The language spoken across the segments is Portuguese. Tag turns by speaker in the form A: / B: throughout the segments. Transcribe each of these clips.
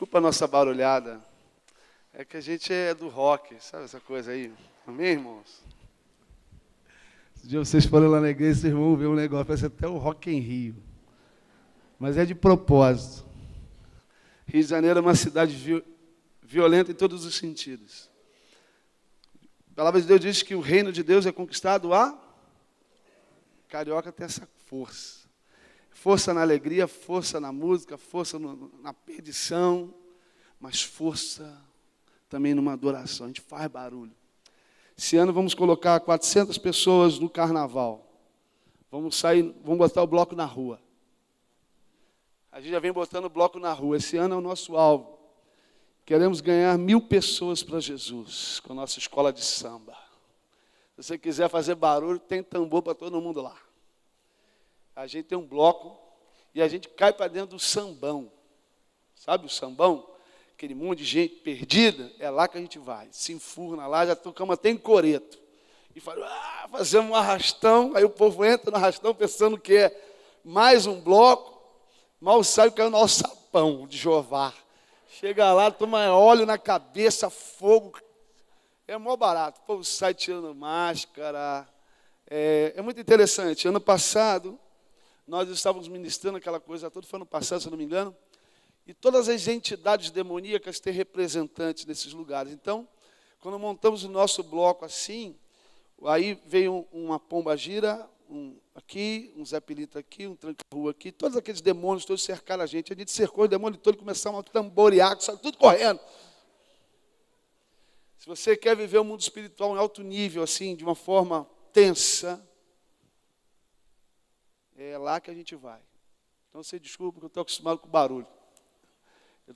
A: Desculpa a nossa barulhada. É que a gente é do rock, sabe essa coisa aí? Amém, irmãos? Se dia vocês forem lá na igreja, vocês vão ver um negócio, parece até o Rock em Rio. Mas é de propósito. Rio de Janeiro é uma cidade violenta em todos os sentidos. A palavra de Deus diz que o reino de Deus é conquistado a... Carioca tem essa força. Força na alegria, força na música, força na perdição, mas força também numa adoração. A gente faz barulho. Esse ano vamos colocar 400 pessoas no carnaval. Vamos botar o bloco na rua. A gente já vem botando o bloco na rua. Esse ano é o nosso alvo. Queremos ganhar 1000 pessoas para Jesus, com a nossa escola de samba. Se você quiser fazer barulho, tem tambor para todo mundo lá. A gente tem um bloco e a gente cai para dentro do sambão. Sabe o sambão? Aquele monte de gente perdida, é lá que a gente vai. Se enfurna lá, já tocamos até em coreto. E fazemos um arrastão, aí o povo entra no arrastão pensando que é mais um bloco, mal sai o caiu no alçapão de Jeová. Chega lá, toma óleo na cabeça, fogo. É mó barato. O povo sai tirando máscara. É muito interessante. Ano passado, nós estávamos ministrando aquela coisa toda, foi ano passado, se eu não me engano, e todas as entidades demoníacas têm representantes nesses lugares. Então, quando montamos o nosso bloco assim, aí veio uma pomba-gira, aqui, um Zé Pilita aqui, um tranca-rua aqui, todos aqueles demônios todos cercaram a gente cercou os demônios todos, começaram a tamborear, saiu tudo correndo. Se você quer viver o mundo espiritual em alto nível, assim, de uma forma tensa, é lá que a gente vai. Então, você desculpa que eu estou acostumado com barulho.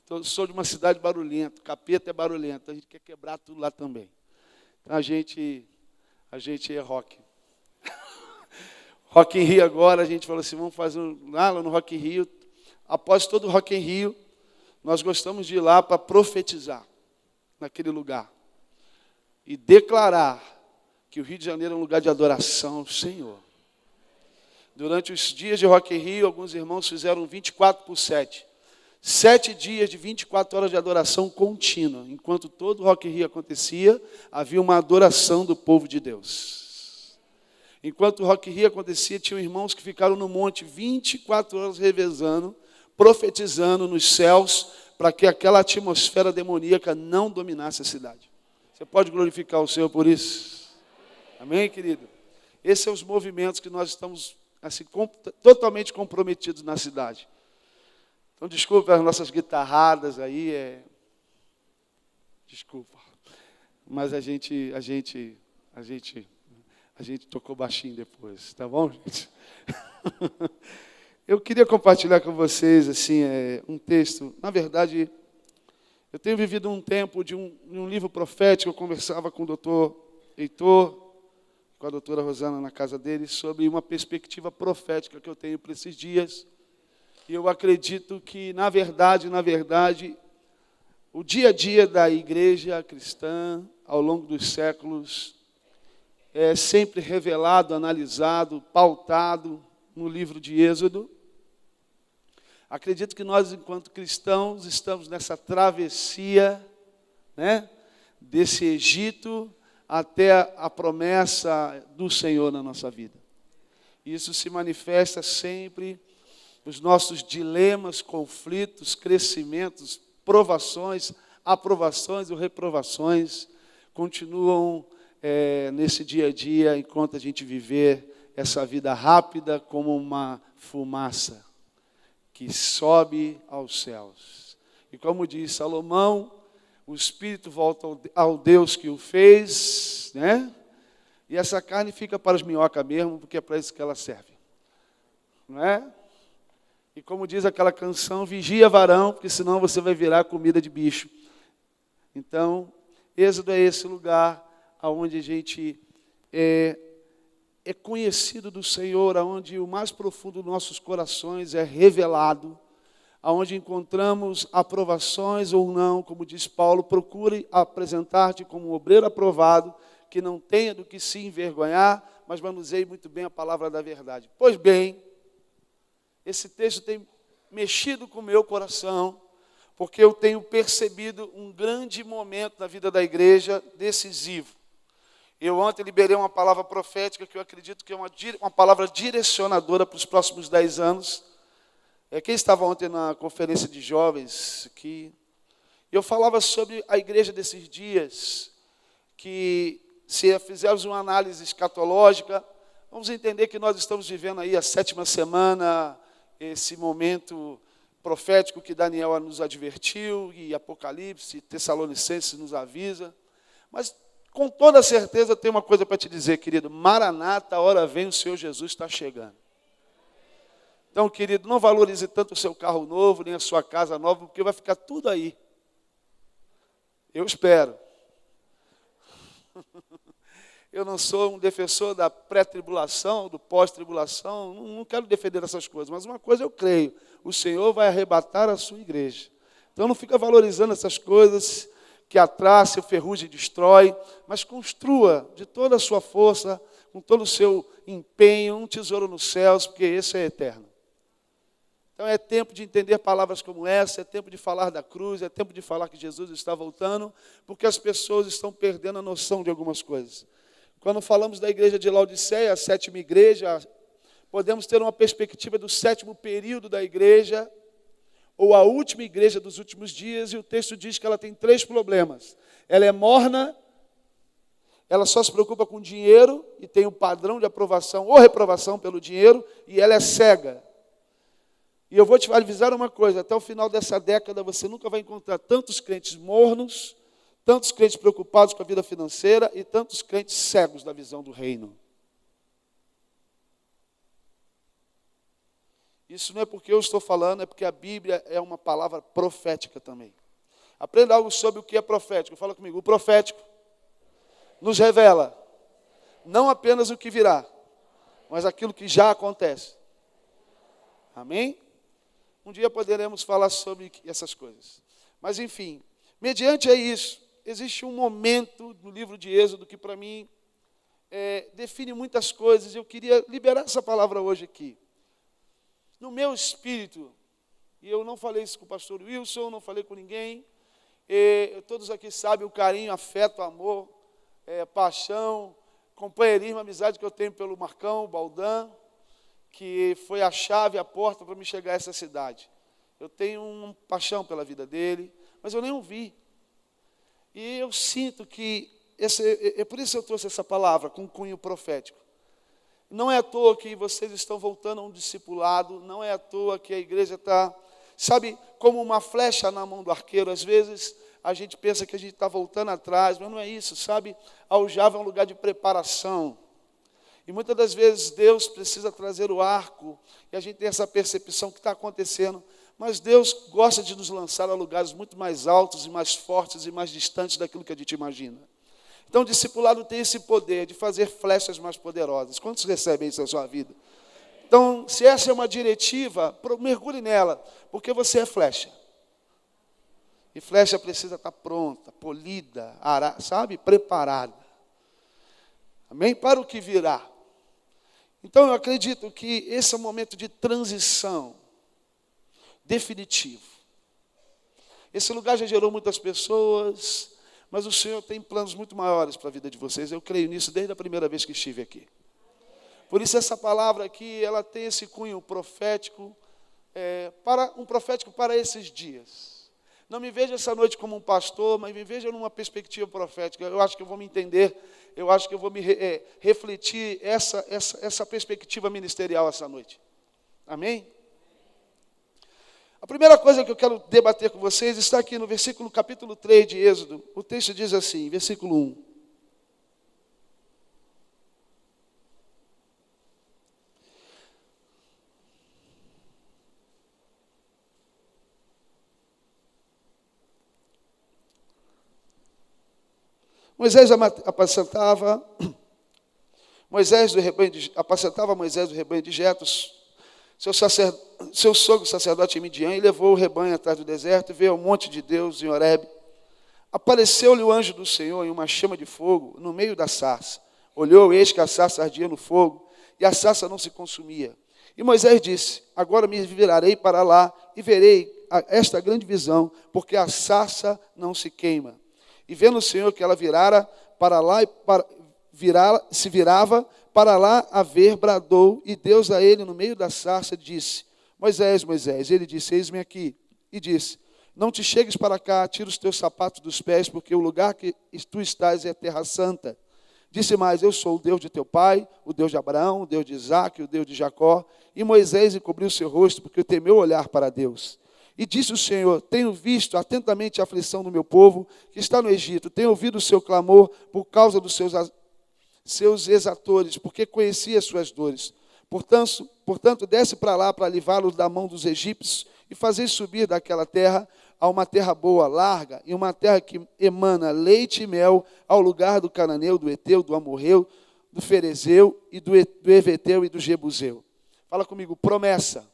A: Eu sou de uma cidade barulhenta, capeta é barulhento, a gente quer quebrar tudo lá também. Então, a gente é rock. Rock em Rio agora, a gente falou assim, vamos fazer lá no Rock em Rio. Após todo o Rock em Rio, nós gostamos de ir lá para profetizar naquele lugar. E declarar que o Rio de Janeiro é um lugar de adoração ao Senhor. Durante os dias de Rock em Rio, alguns irmãos fizeram 24/7. 7 dias de 24 horas de adoração contínua. Enquanto todo o Rock in Rio acontecia, havia uma adoração do povo de Deus. Enquanto o Rock in Rio acontecia, tinham irmãos que ficaram no monte 24 horas revezando, profetizando nos céus, para que aquela atmosfera demoníaca não dominasse a cidade. Você pode glorificar o Senhor por isso? Amém, querido? Esses são os movimentos que nós estamos assim, totalmente comprometidos na cidade. Então, desculpa as nossas guitarradas aí, desculpa, mas a gente tocou baixinho depois, tá bom, gente? Eu queria compartilhar com vocês assim, um texto. Na verdade, eu tenho vivido um tempo de um livro profético. Eu conversava com o doutor Heitor, com a doutora Rosana na casa dele, sobre uma perspectiva profética que eu tenho para esses dias. E eu acredito que, na verdade, o dia a dia da igreja cristã, ao longo dos séculos, é sempre revelado, analisado, pautado no livro de Êxodo. Acredito que nós, enquanto cristãos, estamos nessa travessia, né, desse Egito até a promessa do Senhor na nossa vida. Isso se manifesta sempre os nossos dilemas, conflitos, crescimentos, provações, aprovações ou reprovações continuam nesse dia a dia, enquanto a gente viver essa vida rápida como uma fumaça que sobe aos céus. E como diz Salomão, o espírito volta ao Deus que o fez, né? E essa carne fica para os minhocas mesmo, porque é para isso que ela serve. Não é? E como diz aquela canção, vigia varão, porque senão você vai virar comida de bicho. Então, Êxodo é esse lugar onde a gente é conhecido do Senhor, onde o mais profundo dos nossos corações é revelado, onde encontramos aprovações ou não, como diz Paulo, procure apresentar-te como um obreiro aprovado, que não tenha do que se envergonhar, mas manuseie muito bem a palavra da verdade. Pois bem, esse texto tem mexido com o meu coração, porque eu tenho percebido um grande momento na vida da igreja decisivo. Eu ontem liberei uma palavra profética que eu acredito que é uma palavra direcionadora para os próximos 10 anos. Quem estava ontem na conferência de jovens aqui, eu falava sobre a igreja desses dias, que se fizermos uma análise escatológica, vamos entender que nós estamos vivendo aí a 7ª semana, esse momento profético que Daniel nos advertiu, e Apocalipse, Tessalonicenses nos avisa. Mas, com toda certeza, tem uma coisa para te dizer, querido. Maranata, a hora vem, o Senhor Jesus está chegando. Então, querido, não valorize tanto o seu carro novo, nem a sua casa nova, porque vai ficar tudo aí. Eu espero. Eu não sou um defensor da pré-tribulação, do pós-tribulação, não quero defender essas coisas, mas uma coisa eu creio, o Senhor vai arrebatar a sua igreja. Então não fica valorizando essas coisas que a traça, o ferrugem destrói, mas construa de toda a sua força, com todo o seu empenho, um tesouro nos céus, porque esse é eterno. Então é tempo de entender palavras como essa, é tempo de falar da cruz, é tempo de falar que Jesus está voltando, porque as pessoas estão perdendo a noção de algumas coisas. Quando falamos da igreja de Laodiceia, a 7ª igreja, podemos ter uma perspectiva do 7º período da igreja, ou a última igreja dos últimos dias, e o texto diz que ela tem 3 problemas. Ela é morna, ela só se preocupa com dinheiro, e tem um padrão de aprovação ou reprovação pelo dinheiro, e ela é cega. E eu vou te avisar uma coisa, até o final dessa década você nunca vai encontrar tantos crentes mornos, tantos crentes preocupados com a vida financeira e tantos crentes cegos da visão do reino. Isso não é porque eu estou falando, é porque a Bíblia é uma palavra profética também. Aprenda algo sobre o que é profético. Fala comigo. O profético nos revela não apenas o que virá, mas aquilo que já acontece. Amém? Um dia poderemos falar sobre essas coisas. Mas, enfim, mediante a isso, existe um momento no livro de Êxodo que, para mim, define muitas coisas. Eu queria liberar essa palavra hoje aqui. No meu espírito, e eu não falei isso com o pastor Wilson, não falei com ninguém, todos aqui sabem o carinho, afeto, amor, paixão, companheirismo, amizade que eu tenho pelo Marcão, Baldan, que foi a chave, a porta para me chegar a essa cidade. Eu tenho uma paixão pela vida dele, mas eu nem o vi. E eu sinto que, por isso eu trouxe essa palavra, com cunho profético. Não é à toa que vocês estão voltando a um discipulado, não é à toa que a igreja está, sabe, como uma flecha na mão do arqueiro. Às vezes a gente pensa que a gente está voltando atrás, mas não é isso, sabe? A aljava é um lugar de preparação. E muitas das vezes Deus precisa trazer o arco, e a gente tem essa percepção que está acontecendo, mas Deus gosta de nos lançar a lugares muito mais altos e mais fortes e mais distantes daquilo que a gente imagina. Então o discipulado tem esse poder de fazer flechas mais poderosas. Quantos recebem isso na sua vida? Então, se essa é uma diretiva, mergulhe nela, porque você é flecha. E flecha precisa estar pronta, polida, sabe, preparada. Amém? Para o que virá. Então, eu acredito que esse é um momento de transição definitivo. Esse lugar já gerou muitas pessoas, mas o Senhor tem planos muito maiores para a vida de vocês. Eu creio nisso desde a primeira vez que estive aqui. Por isso, essa palavra aqui, ela tem esse cunho profético, um profético para esses dias. Não me veja essa noite como um pastor, mas me veja numa perspectiva profética. Eu acho que eu vou me entender, eu acho que eu vou me refletir essa perspectiva ministerial essa noite. Amém? A primeira coisa que eu quero debater com vocês está aqui no versículo capítulo 3 de Êxodo. O texto diz assim, versículo 1. apacentava Moisés do rebanho de Jetro, seu sogro sacerdote em Midian, e levou o rebanho atrás do deserto, e veio ao monte de Deus em Horebe. Apareceu-lhe o anjo do Senhor em uma chama de fogo no meio da sarça. Olhou, eis que a sarça ardia no fogo, e a sarça não se consumia. E Moisés disse, agora me virarei para lá, e verei
B: esta grande visão, porque a sarça não se queima. E vendo o Senhor que ela se virava para lá a ver, bradou, e Deus a ele no meio da sarça disse: Moisés, Moisés. Ele disse: Eis-me aqui. E disse: Não te chegues para cá, tira os teus sapatos dos pés, porque o lugar que tu estás é terra santa. Disse mais: Eu sou o Deus de teu pai, o Deus de Abraão, o Deus de Isaque, o Deus de Jacó. E Moisés encobriu seu rosto, porque temeu olhar para Deus. E disse o Senhor: Tenho visto atentamente a aflição do meu povo, que está no Egito. Tenho ouvido o seu clamor por causa dos seus exatores, porque conhecia as suas dores. Portanto, desce para lá para livrá-los da mão dos egípcios e fazer subir daquela terra a uma terra boa, larga, e uma terra que emana leite e mel, ao lugar do cananeu, do eteu, do amorreu, do ferezeu, e do eveteu e do jebuseu. Fala comigo, promessa.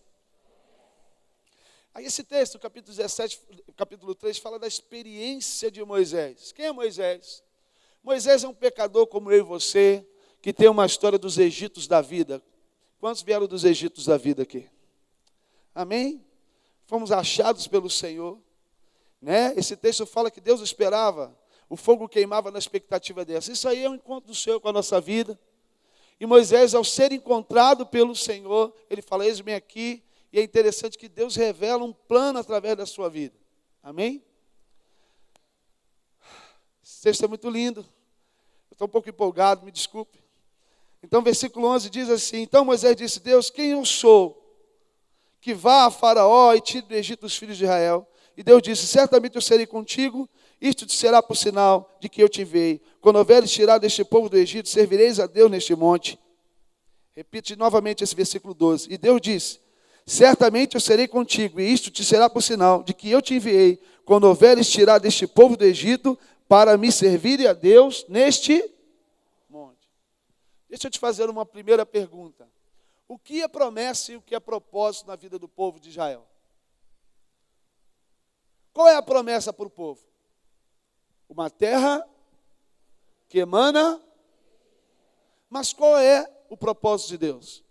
B: Aí esse texto, capítulo 17, capítulo 3, fala da experiência de Moisés. Quem é Moisés? Moisés é um pecador como eu e você, que tem uma história dos Egitos da vida. Quantos vieram dos Egitos da vida aqui? Amém? Fomos achados pelo Senhor. Né? Esse texto fala que Deus esperava, o fogo queimava na expectativa dessa. Isso aí é um encontro do Senhor com a nossa vida. E Moisés, ao ser encontrado pelo Senhor, ele fala: Eis-me aqui. E é interessante que Deus revela um plano através da sua vida. Amém? Esse texto é muito lindo. Eu estou um pouco empolgado, me desculpe. Então, versículo 11 diz assim: Então Moisés disse: Deus, quem eu sou? Que vá a Faraó e tire do Egito os filhos de Israel. E Deus disse: Certamente eu serei contigo, isto te será por sinal de que eu te enviei. Quando houveres tirado este povo do Egito, servireis a Deus neste monte. Repite novamente esse versículo 12. E Deus disse: Certamente eu serei contigo, e isto te será por sinal de que eu te enviei, quando houveres tirado este povo do Egito, para me servir a Deus neste monte. Deixa eu te fazer uma primeira pergunta. O que é promessa e o que é propósito na vida do povo de Israel? Qual é a promessa para o povo? Uma terra que emana. Mas qual é o propósito de Deus?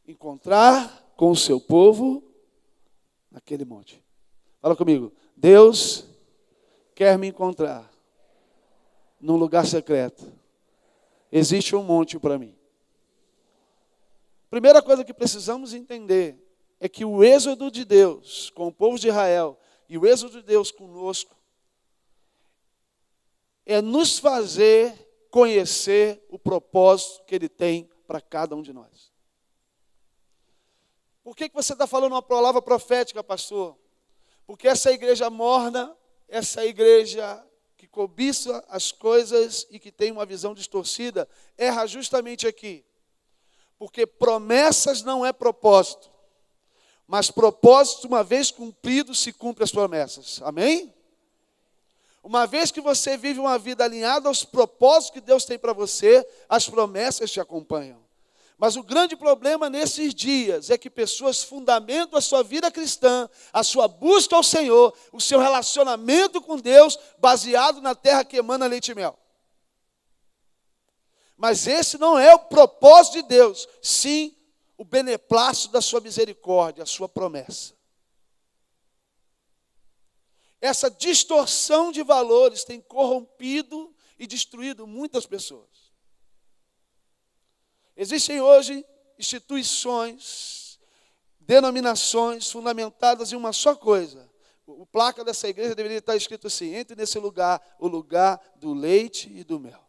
B: Encontrar com o seu povo naquele monte. Fala comigo. Deus quer me encontrar num lugar secreto. Existe um monte para mim. Primeira coisa que precisamos entender é que o êxodo de Deus com o povo de Israel e o êxodo de Deus conosco é nos fazer conhecer o propósito que Ele tem para cada um de nós. Por que você está falando uma palavra profética, pastor? Porque essa igreja morna, essa igreja que cobiça as coisas e que tem uma visão distorcida, erra justamente aqui. Porque promessas não é propósito, mas propósito, uma vez cumprido, se cumpre as promessas. Amém? Uma vez que você vive uma vida alinhada aos propósitos que Deus tem para você, as promessas te acompanham. Mas o grande problema nesses dias é que pessoas fundamentam a sua vida cristã, a sua busca ao Senhor, o seu relacionamento com Deus, baseado na terra que emana leite e mel. Mas esse não é o propósito de Deus, sim o beneplácito da sua misericórdia, a sua promessa. Essa distorção de valores tem corrompido e destruído muitas pessoas. Existem hoje instituições, denominações fundamentadas em uma só coisa. O placa dessa igreja deveria estar escrito assim: entre nesse lugar, o lugar do leite e do mel.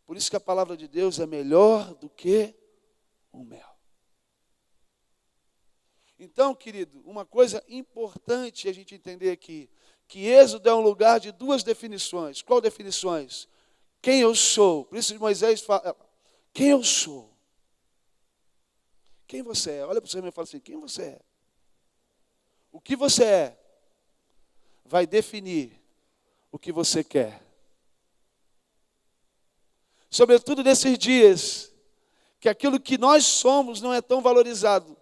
B: Por isso que a palavra de Deus é melhor do que o mel. Então, querido, uma coisa importante a gente entender aqui, que Êxodo é um lugar de duas definições. Qual definições? Quem eu sou. Por isso Moisés fala, quem eu sou? Quem você é? Olha para você e fala assim, quem você é? O que você é vai definir o que você quer. Sobretudo nesses dias, que aquilo que nós somos não é tão valorizado,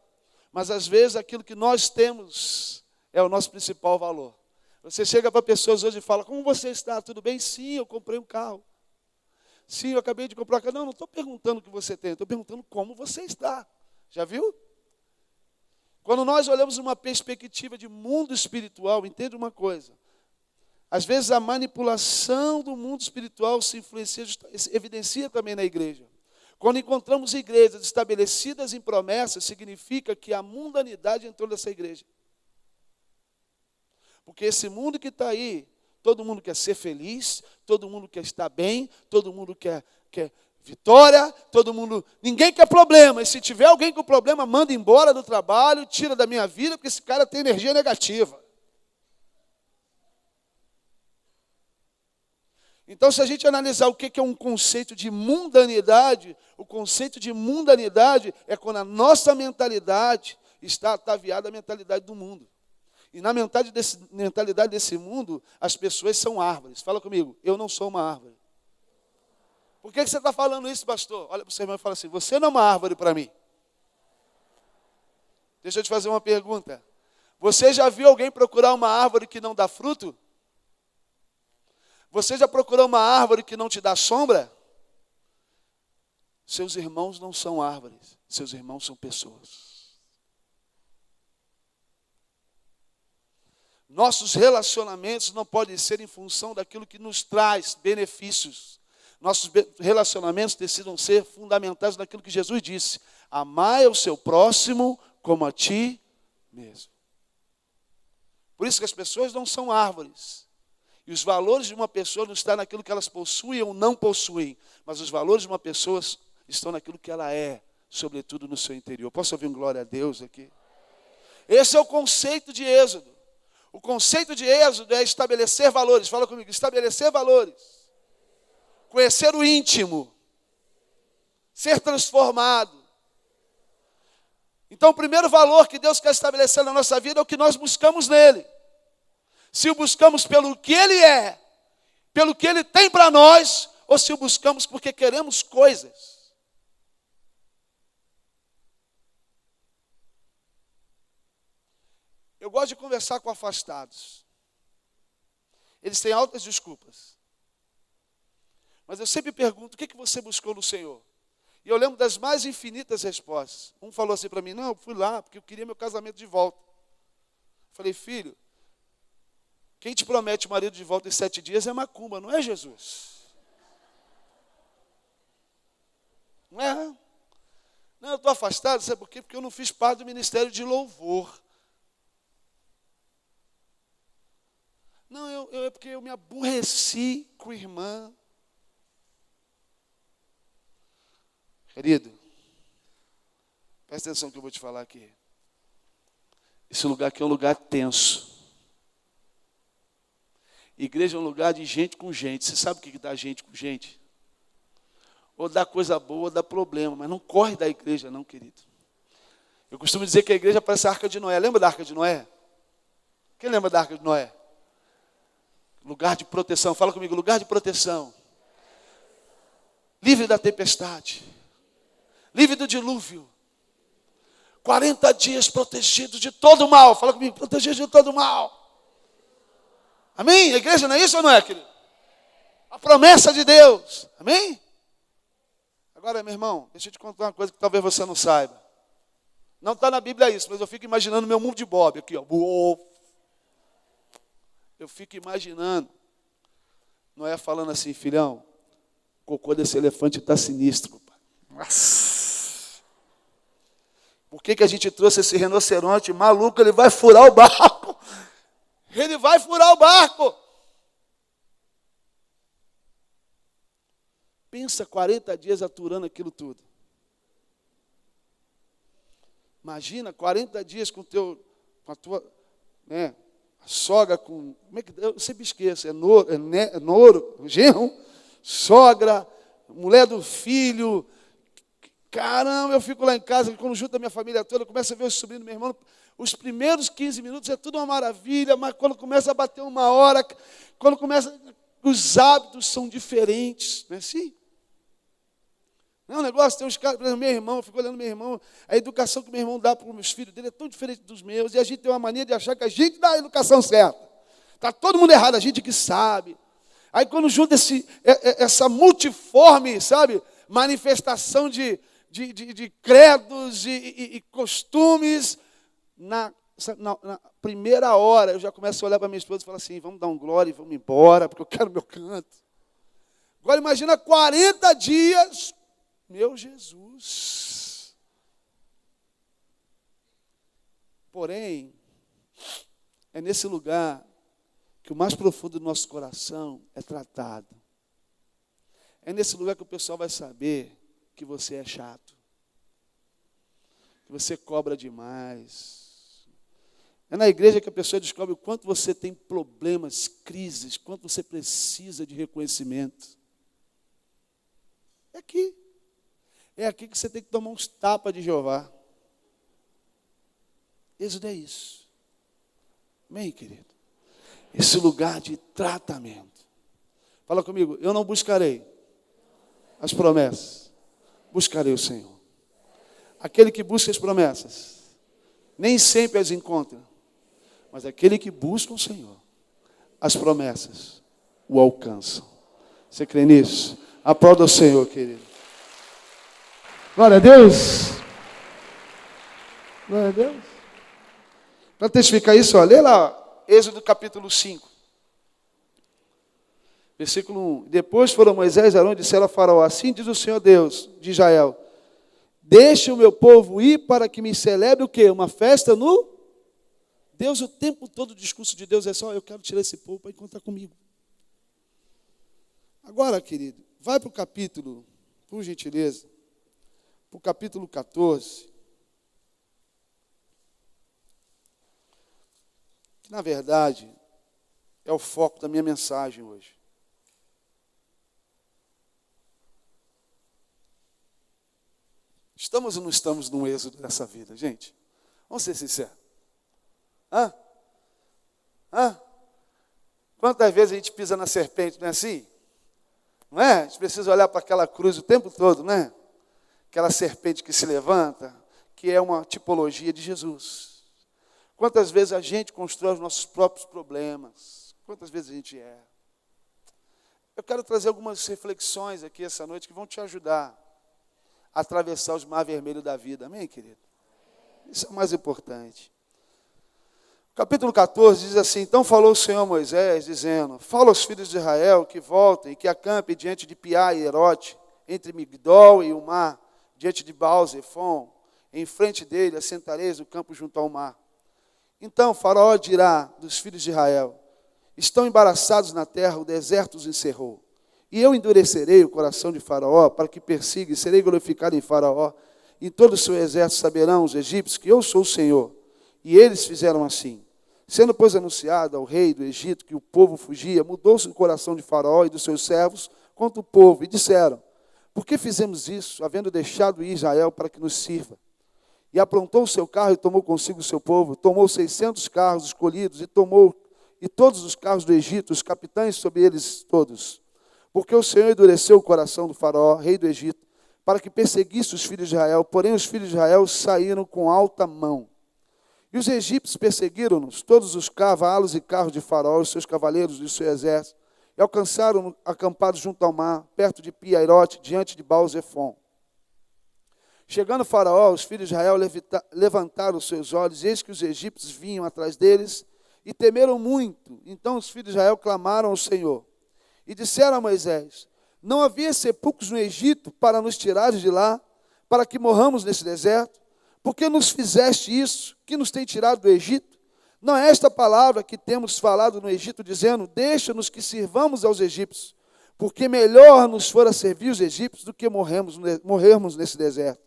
B: mas às vezes aquilo que nós temos é o nosso principal valor. Você chega para pessoas hoje e fala, como você está? Tudo bem? Sim, eu comprei um carro. Sim, eu acabei de comprar uma casa. Não estou perguntando o que você tem, estou perguntando como você está. Já viu? Quando nós olhamos uma perspectiva de mundo espiritual, entende uma coisa. Às vezes a manipulação do mundo espiritual se evidencia também na igreja. Quando encontramos igrejas estabelecidas em promessas, significa que a mundanidade entrou nessa igreja. Porque esse mundo que está aí, todo mundo quer ser feliz, todo mundo quer estar bem, todo mundo quer vitória, ninguém quer problema. E se tiver alguém com problema, manda embora do trabalho, tira da minha vida, porque esse cara tem energia negativa. Então, se a gente analisar o que é um conceito de mundanidade, o conceito de mundanidade é quando a nossa mentalidade está ataviada à mentalidade do mundo. E na mentalidade desse mundo, as pessoas são árvores. Fala comigo, eu não sou uma árvore. Por que você está falando isso, pastor? Olha para o seu irmão e fala assim, você não é uma árvore para mim. Deixa eu te fazer uma pergunta. Você já viu alguém procurar uma árvore que não dá fruto? Você já procurou uma árvore que não te dá sombra? Seus irmãos não são árvores, seus irmãos são pessoas. Nossos relacionamentos não podem ser em função daquilo que nos traz benefícios. Nossos relacionamentos precisam ser fundamentados naquilo que Jesus disse. Amai ao seu próximo como a ti mesmo. Por isso que as pessoas não são árvores. E os valores de uma pessoa não estão naquilo que elas possuem ou não possuem. Mas os valores de uma pessoa estão naquilo que ela é, sobretudo no seu interior. Posso ouvir um glória a Deus aqui? Esse é o conceito de Êxodo. O conceito de Êxodo é estabelecer valores. Fala comigo, estabelecer valores. Conhecer o íntimo. Ser transformado. Então o primeiro valor que Deus quer estabelecer na nossa vida é o que nós buscamos nele. Se o buscamos pelo que ele é, pelo que ele tem para nós, ou se o buscamos porque queremos coisas. Eu gosto de conversar com afastados. Eles têm altas desculpas. Mas eu sempre pergunto, o que você buscou no Senhor? E eu lembro das mais infinitas respostas. Um falou assim para mim, não, eu fui lá porque eu queria meu casamento de volta. Eu falei, filho, quem te promete o marido de volta em 7 dias é macumba, não é Jesus? Não é? Não, eu estou afastado, sabe por quê? Porque eu não fiz parte do ministério de louvor. Não, é porque eu me aborreci com a irmã. Querido, presta atenção que eu vou te falar aqui. Esse lugar aqui é um lugar tenso. Igreja é um lugar de gente com gente. Você sabe o que dá gente com gente? Ou dá coisa boa, ou dá problema. Mas não corre da igreja não, querido. Eu costumo dizer que a igreja parece a Arca de Noé. Lembra da Arca de Noé? Quem lembra da Arca de Noé? Lugar de proteção. Fala comigo, lugar de proteção. Livre da tempestade. Livre do dilúvio. 40 dias protegido de todo mal. Fala comigo, protegido de todo mal. Amém? A igreja não é isso ou não é, querido? A promessa de Deus. Amém? Agora, meu irmão, deixa eu te contar uma coisa que talvez você não saiba. Não está na Bíblia isso, mas eu fico imaginando meu mundo de Bob aqui, ó. Eu fico imaginando Noé falando assim, filhão, o cocô desse elefante está sinistro, pai. Nossa. Por que a gente trouxe esse rinoceronte maluco? Ele vai furar o barco. Ele vai furar o barco. Pensa 40 dias aturando aquilo tudo. Imagina 40 dias com a tua, né, sogra com, como é que, eu sempre esqueço, é noro, genro, sogra, mulher do filho. Caramba, eu fico lá em casa, quando junto a minha família toda, eu começo a ver os sobrinhos do meu irmão. Os primeiros 15 minutos é tudo uma maravilha, mas quando começa a bater 1 hora, quando começa, os hábitos são diferentes, não é assim? Não é um negócio, tem uns caras, por exemplo, meu irmão, eu fico olhando meu irmão, a educação que meu irmão dá para os meus filhos dele é tão diferente dos meus, e a gente tem uma mania de achar que a gente dá a educação certa. Está todo mundo errado, a gente que sabe. Aí quando junta essa multiforme, sabe, manifestação de credos e costumes, na primeira hora eu já começo a olhar para minha esposa e falar assim, vamos dar um glória e vamos embora, porque eu quero meu canto. Agora imagina 40 dias, meu Jesus. Porém, é nesse lugar que o mais profundo do nosso coração é tratado. É nesse lugar que o pessoal vai saber que você é chato, que você cobra demais. É na igreja que a pessoa descobre o quanto você tem problemas, crises, quanto você precisa de reconhecimento. É aqui. É aqui que você tem que tomar uns tapas de Jeová. Êxodo é isso. Amém, querido? Esse lugar de tratamento. Fala comigo, eu não buscarei as promessas, buscarei o Senhor. Aquele que busca as promessas, nem sempre as encontra, mas aquele que busca o Senhor, as promessas o alcançam. Você crê nisso? Aplauda o Senhor, querido. Glória a Deus. Glória a Deus. Para testificar isso, lê lá, Êxodo capítulo 5. Versículo 1. Depois foram Moisés e Arão e disseram a Faraó, assim diz o Senhor Deus de Israel, deixe o meu povo ir para que me celebre o quê? Uma festa no... Deus o tempo todo, o discurso de Deus é só, eu quero tirar esse povo para encontrar comigo. Agora, querido, vai para o capítulo, por gentileza, para o capítulo 14. Que, na verdade, é o foco da minha mensagem hoje. Estamos ou não estamos num êxodo dessa vida, gente? Vamos ser sinceros. Quantas vezes a gente pisa na serpente, não é assim? Não é? A gente precisa olhar para aquela cruz o tempo todo, não é? Aquela serpente que se levanta, que é uma tipologia de Jesus. Quantas vezes a gente constrói os nossos próprios problemas? Quantas vezes a gente erra? Eu quero trazer algumas reflexões aqui essa noite que vão te ajudar a atravessar os mar vermelhos da vida. Amém, querido? Isso é o mais importante. Capítulo 14 diz assim, então falou o Senhor a Moisés, dizendo, fala aos filhos de Israel que voltem, que acampem diante de Piá e Herote, entre Migdol e o mar, diante de Baal-Zephon, em frente dele assentareis o campo junto ao mar. Então Faraó dirá dos filhos de Israel, estão embaraçados na terra, o deserto os encerrou. E eu endurecerei o coração de Faraó, para que persiga, e serei glorificado em Faraó. E todo o seu exército saberão, os egípcios, que eu sou o Senhor. E eles fizeram assim. Sendo, pois, anunciado ao rei do Egito que o povo fugia, mudou-se o coração de Faraó e dos seus servos contra o povo. E disseram, por que fizemos isso, havendo deixado ir Israel para que nos sirva? E aprontou o seu carro e tomou consigo o seu povo. Tomou 600 carros escolhidos e todos os carros do Egito, os capitães sobre eles todos. Porque o Senhor endureceu o coração do Faraó, rei do Egito, para que perseguisse os filhos de Israel. Porém, os filhos de Israel saíram com alta mão. E os egípcios perseguiram-nos, todos os cavalos e carros de Faraó, os seus cavaleiros e o seu exército, e alcançaram acampados junto ao mar, perto de Pi-Hairote, diante de Baal-Zephon. Chegando Faraó, os filhos de Israel levantaram os seus olhos, e eis que os egípcios vinham atrás deles, e temeram muito. Então os filhos de Israel clamaram ao Senhor. E disseram a Moisés, não havia sepulcros no Egito para nos tirares de lá, para que morramos nesse deserto? Por que nos fizeste isso, que nos tem tirado do Egito? Não é esta palavra que temos falado no Egito, dizendo, deixa-nos que sirvamos aos egípcios, porque melhor nos fora servir os egípcios do que morrermos nesse deserto.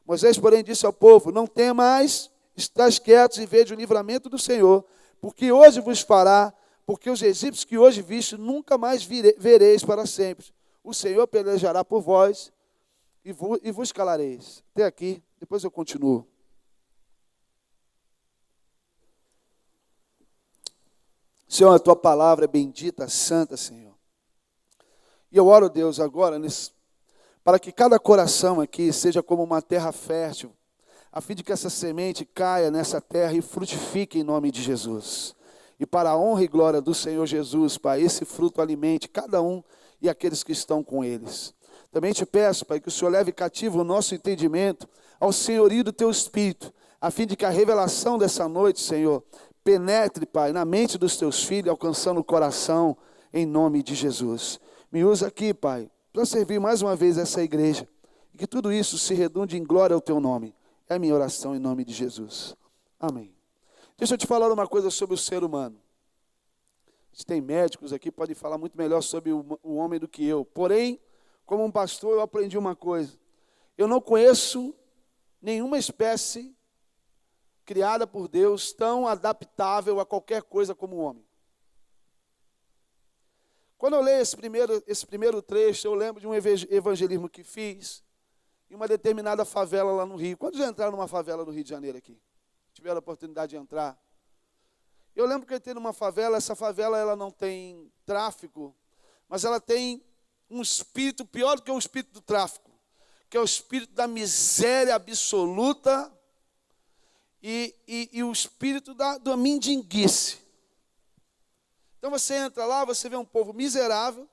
B: Moisés, porém, disse ao povo, não temais, estáis quietos e vede o livramento do Senhor, porque hoje vos fará, porque os egípcios que hoje viste, nunca mais vereis para sempre. O Senhor pelejará por vós e vos calareis. Até aqui, depois eu continuo. Senhor, a tua palavra é bendita, santa, Senhor. E eu oro, Deus, agora, para que cada coração aqui seja como uma terra fértil, a fim de que essa semente caia nessa terra e frutifique em nome de Jesus. E para a honra e glória do Senhor Jesus, Pai, esse fruto alimente cada um e aqueles que estão com eles. Também te peço, Pai, que o Senhor leve cativo o nosso entendimento ao senhorio do Teu Espírito, a fim de que a revelação dessa noite, Senhor, penetre, Pai, na mente dos Teus filhos, alcançando o coração, em nome de Jesus. Me usa aqui, Pai, para servir mais uma vez essa igreja, e que tudo isso se redunde em glória ao Teu nome. É a minha oração em nome de Jesus. Amém. Deixa eu te falar uma coisa sobre o ser humano. Se tem médicos aqui, podem falar muito melhor sobre o homem do que eu. Porém, como um pastor, eu aprendi uma coisa. Eu não conheço nenhuma espécie criada por Deus tão adaptável a qualquer coisa como o homem. Quando eu leio esse primeiro trecho, eu lembro de um evangelismo que fiz em uma determinada favela lá no Rio. Quantos já entraram numa favela no Rio de Janeiro aqui? Tiveram a oportunidade de entrar? Eu lembro que eu entrei numa favela, essa favela ela não tem tráfico, mas ela tem um espírito pior do que o espírito do tráfico, que é o espírito da miséria absoluta e o espírito da mendigice. Então você entra lá, você vê um povo miserável,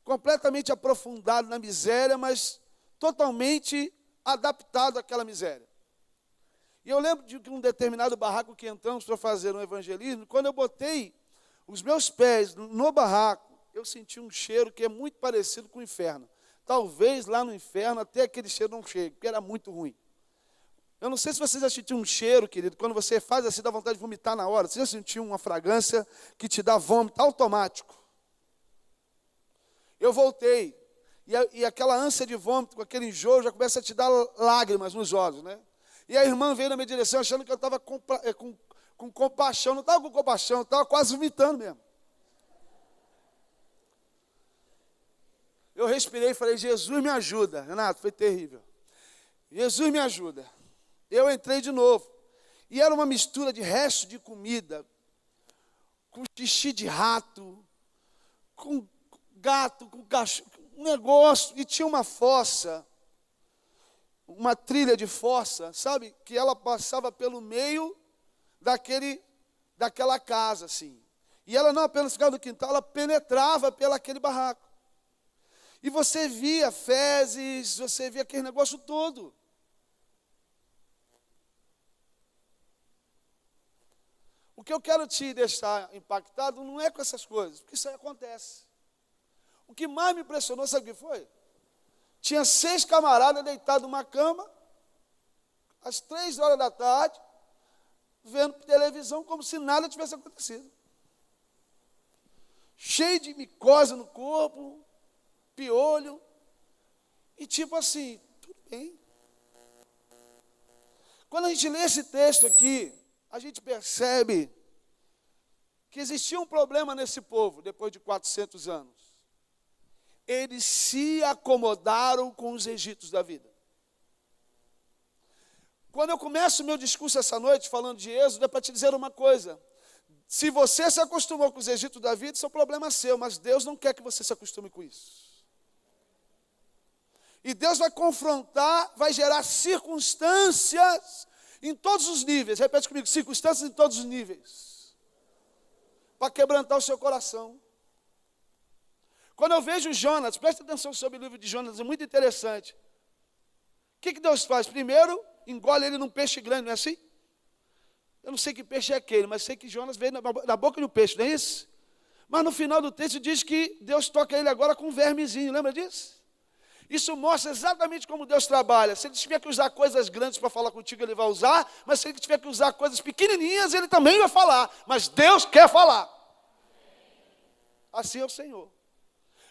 B: completamente aprofundado na miséria, mas totalmente adaptado àquela miséria. E eu lembro de um determinado barraco que entramos para fazer um evangelismo, quando eu botei os meus pés no barraco, eu senti um cheiro que é muito parecido com o inferno. Talvez lá no inferno até aquele cheiro não chegue, porque era muito ruim. Eu não sei se vocês já sentiram um cheiro, querido, quando você faz assim, dá vontade de vomitar na hora. Você já sentiu uma fragrância que te dá vômito automático? Eu voltei, e aquela ânsia de vômito, com aquele enjoo, já começa a te dar lágrimas nos olhos, né? E a irmã veio na minha direção achando que eu estava com compaixão. Não estava com compaixão, eu estava quase vomitando mesmo. Eu respirei e falei, Jesus me ajuda. Renato, foi terrível. Jesus me ajuda. Eu entrei de novo. E era uma mistura de resto de comida, com xixi de rato, com gato, com cachorro, um negócio. E tinha uma fossa, uma trilha de fossa, sabe? Que ela passava pelo meio daquela casa, assim. E ela não apenas ficava no quintal, ela penetrava pelaquele barraco. E você via fezes, você via aquele negócio todo. O que eu quero te deixar impactado não é com essas coisas, porque isso aí acontece. O que mais me impressionou, sabe o que foi? Tinha 6 camaradas deitados numa cama, às 3 horas da tarde, vendo televisão como se nada tivesse acontecido. Cheio de micose no corpo, piolho, e tipo assim, tudo bem. Quando a gente lê esse texto aqui, a gente percebe que existia um problema nesse povo, depois de 400 anos. Eles se acomodaram com os egípcios da vida. Quando eu começo o meu discurso essa noite, falando de Êxodo, é para te dizer uma coisa. Se você se acostumou com os egípcios da vida, isso é um problema seu, mas Deus não quer que você se acostume com isso. E Deus vai confrontar, vai gerar circunstâncias em todos os níveis. Repete comigo, circunstâncias em todos os níveis. Para quebrantar o seu coração. Quando eu vejo Jonas, preste atenção sobre o livro de Jonas, é muito interessante. O que Deus faz? Primeiro, engole ele num peixe grande, não é assim? Eu não sei que peixe é aquele, mas sei que Jonas veio na boca do peixe, não é isso? Mas no final do texto diz que Deus toca ele agora com um vermezinho, lembra disso? Isso mostra exatamente como Deus trabalha. Se ele tiver que usar coisas grandes para falar contigo, ele vai usar. Mas se ele tiver que usar coisas pequenininhas, ele também vai falar. Mas Deus quer falar. Assim é o Senhor.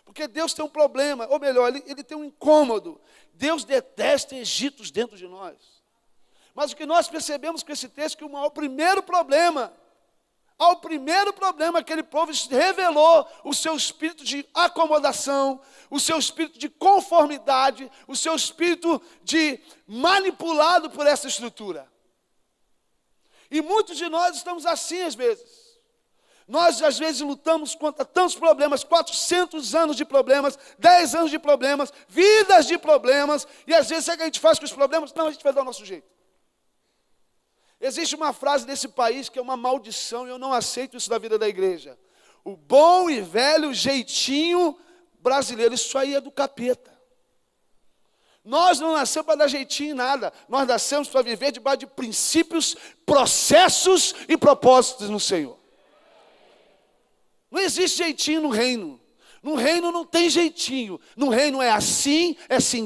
B: Porque Deus tem um problema, ou melhor, ele tem um incômodo. Deus detesta Egitos dentro de nós. Mas o que nós percebemos com esse texto, que o primeiro problema, aquele povo revelou o seu espírito de acomodação, o seu espírito de conformidade, o seu espírito de manipulado por essa estrutura. E muitos de nós estamos assim às vezes. Nós às vezes lutamos contra tantos problemas, 400 anos de problemas, 10 anos de problemas, vidas de problemas, e às vezes o que a gente faz com os problemas? Não, a gente vai dar o nosso jeito. Existe uma frase nesse país que é uma maldição, e eu não aceito isso da vida da igreja. O bom e velho jeitinho brasileiro, isso aí é do capeta. Nós não nascemos para dar jeitinho em nada. Nós nascemos para viver debaixo de princípios, processos e propósitos no Senhor. Não existe jeitinho no reino. No reino não tem jeitinho. No reino é assim,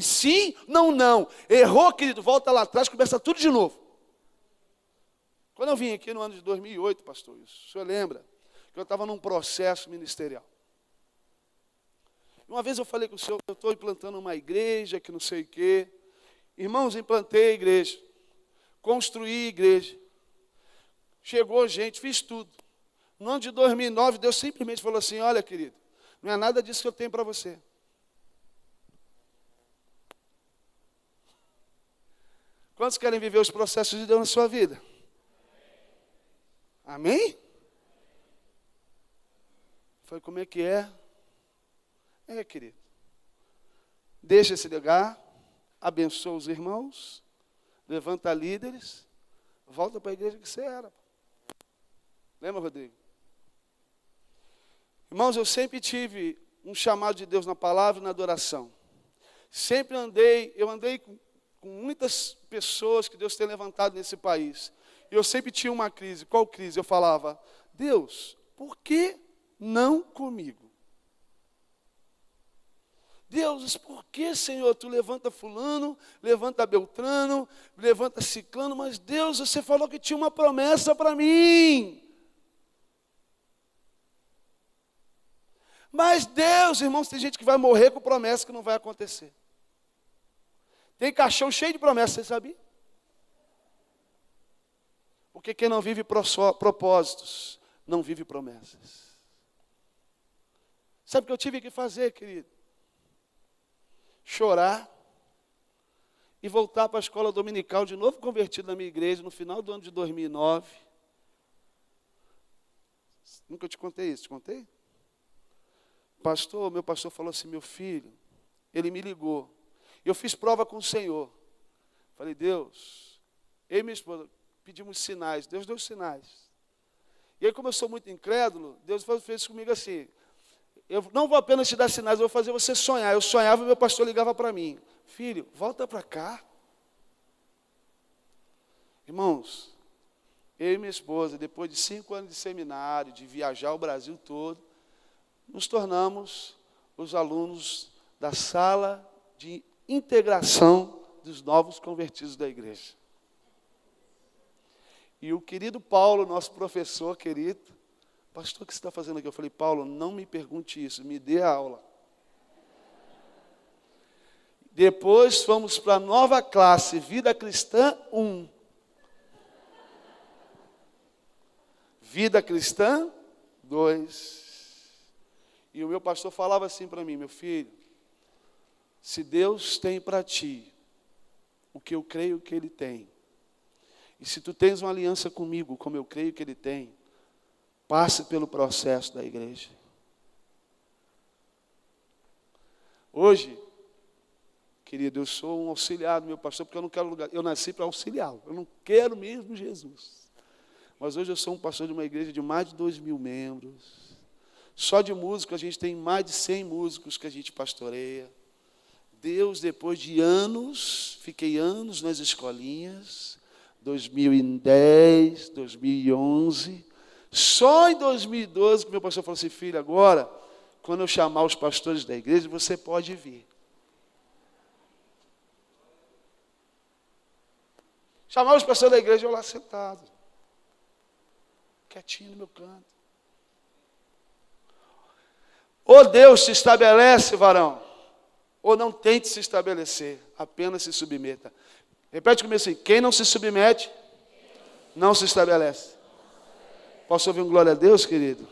B: sim, não, não. Errou, querido, volta lá atrás, começa tudo de novo. Quando eu vim aqui no ano de 2008, pastor, o senhor lembra que eu estava num processo ministerial. Uma vez eu falei com o senhor, eu estou implantando uma igreja, que não sei o quê. Irmãos, implantei a igreja, construí a igreja. Chegou gente, fiz tudo. No ano de 2009, Deus simplesmente falou assim, olha, querido, não é nada disso que eu tenho para você. Quantos querem viver os processos de Deus na sua vida? Amém? Foi como é que é? Querido, deixa esse lugar, abençoa os irmãos, levanta líderes, volta para a igreja que você era. Lembra, Rodrigo? Irmãos, eu sempre tive um chamado de Deus na palavra e na adoração. Sempre eu andei com muitas pessoas que Deus tem levantado nesse país. E eu sempre tinha uma crise. Qual crise? Eu falava, Deus, por que não comigo? Deus, por que, Senhor, tu levanta fulano, levanta Beltrano, levanta Ciclano, mas Deus, você falou que tinha uma promessa para mim. Mas Deus, irmãos, tem gente que vai morrer com promessa que não vai acontecer. Tem caixão cheio de promessas, você sabia? Porque quem não vive propósitos, não vive promessas. Sabe o que eu tive que fazer, querido? Chorar e voltar para a escola dominical, de novo convertido na minha igreja, no final do ano de 2009. Nunca te contei isso, te contei? Meu pastor falou assim, meu filho, ele me ligou. Eu fiz prova com o Senhor. Falei, Deus, eu e minha esposa pedimos sinais, Deus deu sinais. E aí, como eu sou muito incrédulo, Deus fez comigo assim, eu não vou apenas te dar sinais, eu vou fazer você sonhar. Eu sonhava e meu pastor ligava para mim, filho, volta para cá. Irmãos, eu e minha esposa, depois de 5 anos de seminário, de viajar o Brasil todo, nos tornamos os alunos da sala de integração dos novos convertidos da igreja. E o querido Paulo, nosso professor querido, pastor, o que você está fazendo aqui? Eu falei, Paulo, não me pergunte isso, me dê a aula. Depois fomos para a nova classe, Vida Cristã 1. Vida Cristã 2. E o meu pastor falava assim para mim, meu filho, se Deus tem para ti o que eu creio que Ele tem, e se tu tens uma aliança comigo, como eu creio que Ele tem, passe pelo processo da igreja. Hoje, querido, eu sou um auxiliar do meu pastor, porque eu não quero lugar, eu nasci para auxiliá-lo, eu não quero mesmo Jesus. Mas hoje eu sou um pastor de uma igreja de mais de 2.000 membros. Só de música a gente tem mais de 100 músicos que a gente pastoreia. Deus, depois de anos, fiquei anos nas escolinhas, 2010, 2011, só em 2012 que meu pastor falou assim, filho, agora, quando eu chamar os pastores da igreja, você pode vir. Chamar os pastores da igreja, eu lá sentado, quietinho no meu canto. Ou Deus se estabelece, varão, ou não tente se estabelecer, apenas se submeta. Repete comigo assim, quem não se submete, não se estabelece. Posso ouvir um glória a Deus, querido?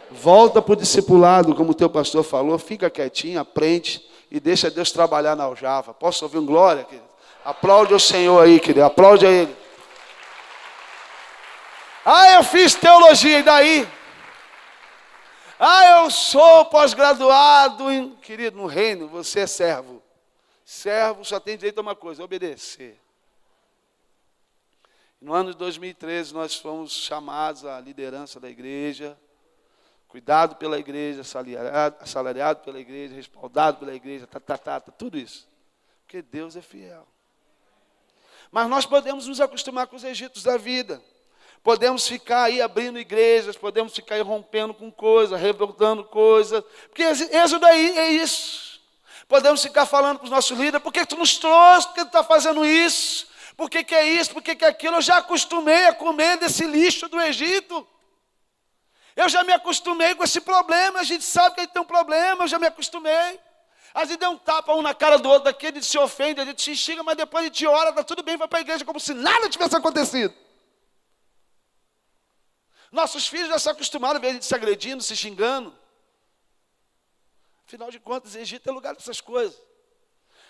B: Volta para o discipulado, como o teu pastor falou, fica quietinho, aprende e deixa Deus trabalhar na aljava. Posso ouvir um glória, querido? Aplaude o Senhor aí, querido, aplaude a Ele. Ah, eu fiz teologia, e daí? Ah, eu sou pós-graduado. Querido, no reino você é servo. Servo só tem direito a uma coisa, obedecer.
A: No ano de 2013, nós fomos chamados à liderança da igreja, cuidado pela igreja, assalariado pela igreja, respaldado pela igreja, tudo isso. Porque Deus é fiel. Mas nós podemos nos acostumar com os egitos da vida. Podemos ficar aí abrindo igrejas, podemos ficar aí rompendo com coisas, revoltando coisas. Porque Êxodo aí é isso. Podemos ficar falando para os nossos líderes, por que tu nos trouxe, por que tu está fazendo isso? Por que é isso, por que é aquilo? Eu já acostumei a comer desse lixo do Egito. Eu já me acostumei com esse problema, a gente sabe que a gente tem um problema, eu já me acostumei. A gente dá um tapa um na cara do outro daqui, a gente se ofende, a gente se xinga, mas depois a gente ora, está tudo bem, vai para a igreja como se nada tivesse acontecido. Nossos filhos já se acostumaram a ver a gente se agredindo, se xingando. Afinal de contas, o Egito é lugar dessas coisas.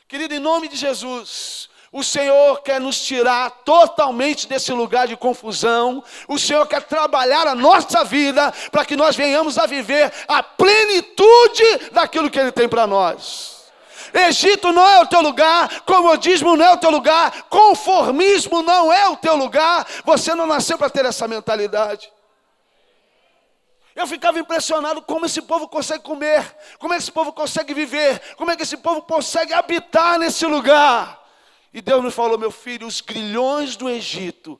A: Querido, em nome de Jesus, o Senhor quer nos tirar totalmente desse lugar de confusão. O Senhor quer trabalhar a nossa vida para que nós venhamos a viver a plenitude daquilo que Ele tem para nós. Egito não é o teu lugar, comodismo não é o teu lugar, conformismo não é o teu lugar. Você não nasceu para ter essa mentalidade. Eu ficava impressionado como esse povo consegue comer, como esse povo consegue viver, como é que esse povo consegue habitar nesse lugar. E Deus me falou, meu filho, os grilhões do Egito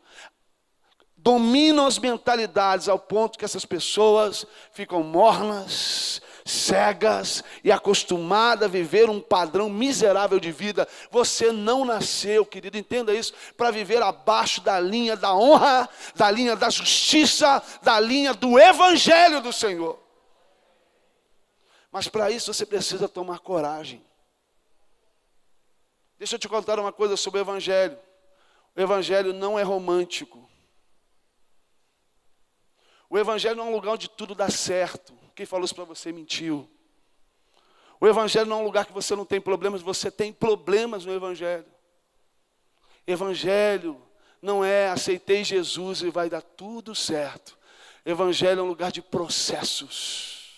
A: dominam as mentalidades ao ponto que essas pessoas ficam mornas, cegas e acostumadas a viver um padrão miserável de vida. Você não nasceu, querido, entenda isso, para viver abaixo da linha da honra, da linha da justiça, da linha do evangelho do Senhor. Mas para isso você precisa tomar coragem. Deixa eu te contar uma coisa sobre o evangelho. O evangelho não é romântico. O evangelho não é um lugar onde tudo dá certo. Quem falou isso para você mentiu. O evangelho não é um lugar que você não tem problemas, você tem problemas no evangelho. Evangelho não é aceitei Jesus e vai dar tudo certo. Evangelho é um lugar de processos.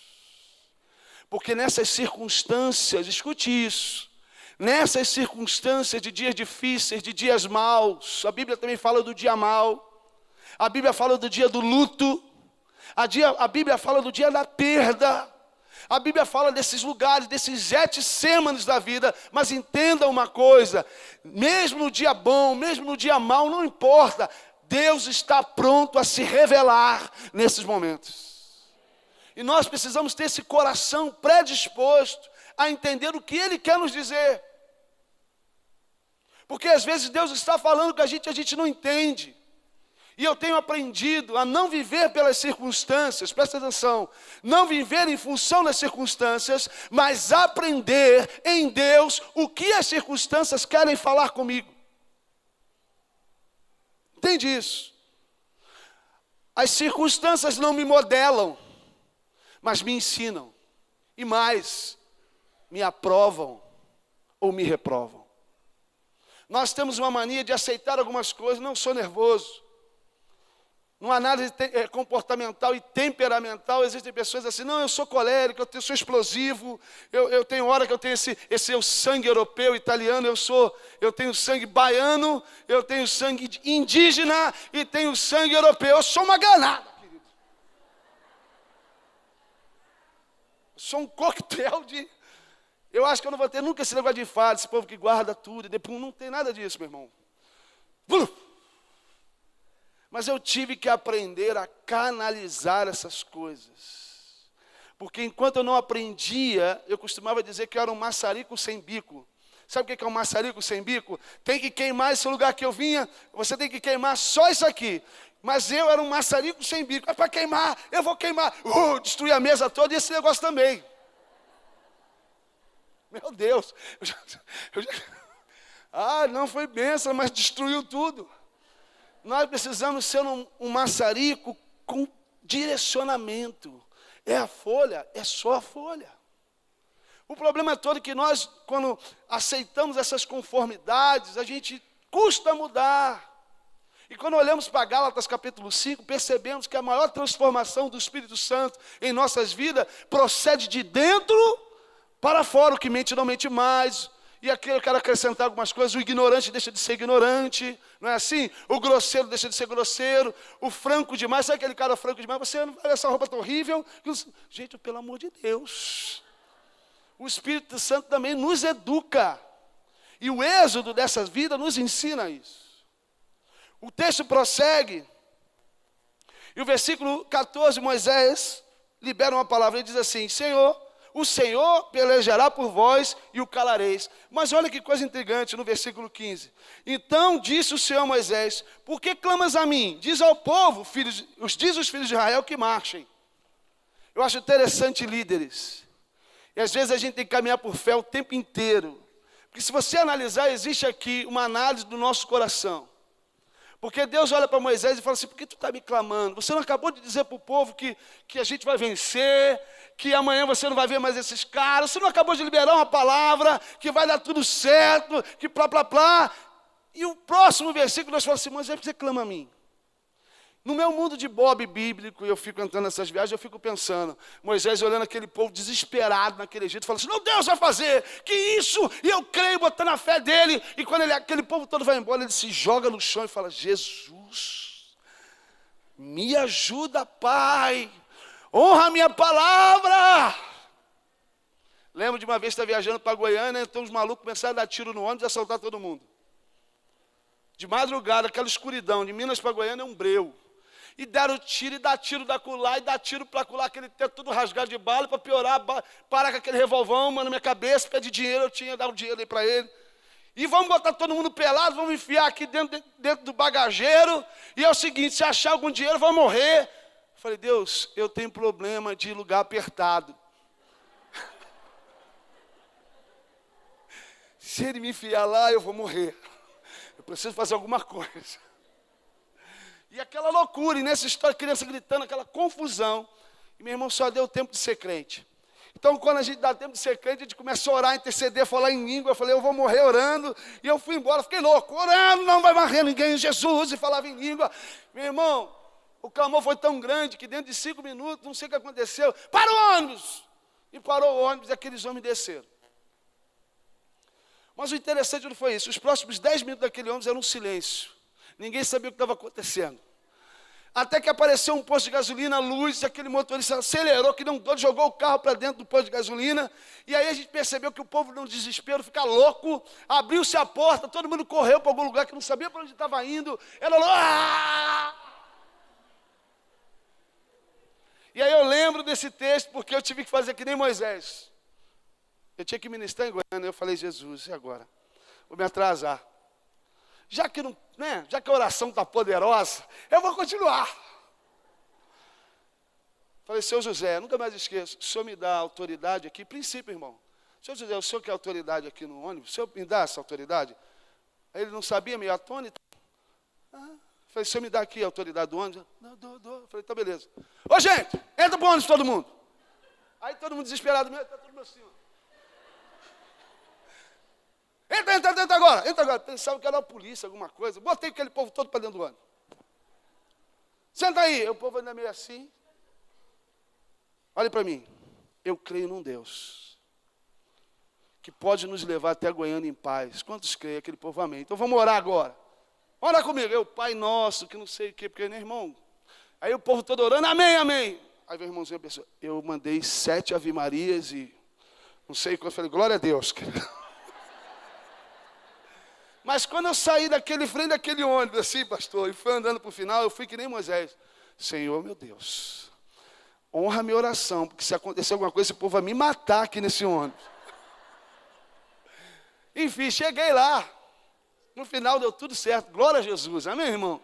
A: Porque nessas circunstâncias, escute isso, nessas circunstâncias de dias difíceis, de dias maus, a Bíblia também fala do dia mau, a Bíblia fala do dia do luto, a Bíblia fala do dia da perda, a Bíblia fala desses lugares, desses Getsêmanes da vida, mas entenda uma coisa, mesmo no dia bom, mesmo no dia mau, não importa, Deus está pronto a se revelar nesses momentos. E nós precisamos ter esse coração predisposto a entender o que Ele quer nos dizer. Porque às vezes Deus está falando com a gente não entende. E eu tenho aprendido a não viver pelas circunstâncias, presta atenção, não viver em função das circunstâncias, mas aprender em Deus o que as circunstâncias querem falar comigo. Entende isso? As circunstâncias não me modelam, mas me ensinam. E mais, me aprovam ou me reprovam. Nós temos uma mania de aceitar algumas coisas, não sou nervoso. Numa análise comportamental e temperamental, existem pessoas assim, não, eu sou colérico, eu sou explosivo, eu tenho hora que eu tenho esse sangue europeu, italiano, eu tenho sangue baiano, eu tenho sangue indígena e tenho sangue europeu. Eu sou uma granada, querido. Eu sou um coquetel de... Eu acho que eu não vou ter nunca esse negócio de fada, esse povo que guarda tudo, e depois não tem nada disso, meu irmão. Mas eu tive que aprender a canalizar essas coisas. Porque enquanto eu não aprendia, eu costumava dizer que eu era um maçarico sem bico. Sabe o que é um maçarico sem bico? Tem que queimar esse lugar que eu vinha, você tem que queimar só isso aqui. Mas eu era um maçarico sem bico. É para queimar, eu vou queimar. Destruir a mesa toda e esse negócio também. Meu Deus. Não foi bênção, mas destruiu tudo. Nós precisamos ser um maçarico com direcionamento. É a folha, é só a folha. O problema todo é que nós, quando aceitamos essas conformidades, a gente custa mudar. E quando olhamos para Gálatas capítulo 5, percebemos que a maior transformação do Espírito Santo em nossas vidas procede de dentro para fora. O que mente não mente mais, e aqui eu quero acrescentar algumas coisas. O ignorante deixa de ser ignorante, não é assim? O grosseiro deixa de ser grosseiro, o franco demais, sabe aquele cara franco demais? Você não vai, essa roupa tá horrível. Gente, pelo amor de Deus. O Espírito Santo também nos educa. E o êxodo dessa vida nos ensina isso. O texto prossegue. E o versículo 14, Moisés libera uma palavra e diz assim: Senhor, o Senhor pelejará por vós e o calareis. Mas olha que coisa intrigante no versículo 15. Então disse o Senhor a Moisés: por que clamas a mim? Diz ao povo, diz os filhos de Israel que marchem. Eu acho interessante, líderes. E às vezes a gente tem que caminhar por fé o tempo inteiro. Porque se você analisar, existe aqui uma análise do nosso coração. Porque Deus olha para Moisés e fala assim: por que tu está me clamando? Você não acabou de dizer para o povo que a gente vai vencer, que amanhã você não vai ver mais esses caras? Você não acabou de liberar uma palavra que vai dar tudo certo, que plá, plá, plá. E o próximo versículo nós falamos assim: Moisés, por que você clama a mim? No meu mundo de bob bíblico, eu fico entrando nessas viagens, eu fico pensando, Moisés olhando aquele povo desesperado naquele jeito, falando assim: não, Deus vai fazer, que isso? E eu creio, botando a fé dele. E quando aquele povo todo vai embora, ele se joga no chão e fala: Jesus, me ajuda, Pai, honra a minha palavra. Lembro de uma vez estar viajando para Goiânia, então os malucos começaram a dar tiro no ônibus e assaltar todo mundo. De madrugada, aquela escuridão, de Minas para Goiânia é um breu. E deram tiro, e dá tiro da colar, e dá tiro para colar, aquele teto tudo rasgado de bala, para piorar, parar com aquele revolvão, mano, na minha cabeça, pede dinheiro, eu tinha dado dinheiro aí para ele. E vamos botar todo mundo pelado, vamos enfiar aqui dentro do bagageiro, e é o seguinte, se achar algum dinheiro, vai morrer. Eu falei: Deus, eu tenho problema de lugar apertado. Se ele me enfiar lá, eu vou morrer. Eu preciso fazer alguma coisa. E aquela loucura, e nessa história, criança gritando, aquela confusão. E meu irmão, só deu tempo de ser crente. Então, quando a gente dá tempo de ser crente, a gente começa a orar, interceder, falar em língua. Eu falei: eu vou morrer orando. E eu fui embora, fiquei louco, orando, não vai morrer ninguém em Jesus. E falava em língua. Meu irmão, o clamor foi tão grande que dentro de 5 minutos, não sei o que aconteceu, para o ônibus! E parou o ônibus e aqueles homens desceram. Mas o interessante não foi isso. Os próximos 10 minutos daquele ônibus eram um silêncio. Ninguém sabia o que estava acontecendo. Até que apareceu um posto de gasolina, luz, e aquele motorista acelerou, que não doido, jogou o carro para dentro do posto de gasolina. E aí a gente percebeu que o povo, no desespero, fica louco. Abriu-se a porta, todo mundo correu para algum lugar que não sabia para onde estava indo. Era louco. E aí eu lembro desse texto, porque eu tive que fazer que nem Moisés. Eu tinha que ministrar em Goiânia. Eu falei: Jesus, e agora? Vou me atrasar. Já que a oração está poderosa, eu vou continuar. Falei: Seu José, nunca mais esqueço, o senhor me dá autoridade aqui, princípio, irmão. Seu José, o senhor quer autoridade aqui no ônibus? O senhor me dá essa autoridade? Aí ele não sabia, meio atônito. Falei: o senhor me dá aqui a autoridade do ônibus? Não, dou. Falei: tá, beleza. Ô, gente, entra pro ônibus todo mundo. Aí todo mundo desesperado, está todo mundo assim, ó. Entra agora. Pensava que era a polícia, alguma coisa. Botei aquele povo todo para dentro do ônibus. Senta aí. O povo ainda meio assim. Olha para mim. Eu creio num Deus que pode nos levar até Goiânia em paz. Quantos creem? Aquele povo, amém. Então vamos orar agora. Ora comigo. Eu, Pai nosso, que não sei o quê, porque, meu irmão. Aí o povo todo orando, amém, amém. Aí o irmãozinho pensou: eu mandei 7 Ave Marias e não sei quando. Eu falei: glória a Deus, cara. Mas quando eu saí daquele frente daquele ônibus, assim, pastor, e fui andando para o final, eu fui que nem Moisés. Senhor, meu Deus, honra a minha oração, porque se acontecer alguma coisa, esse povo vai me matar aqui nesse ônibus. Enfim, cheguei lá. No final deu tudo certo. Glória a Jesus, amém, irmãos?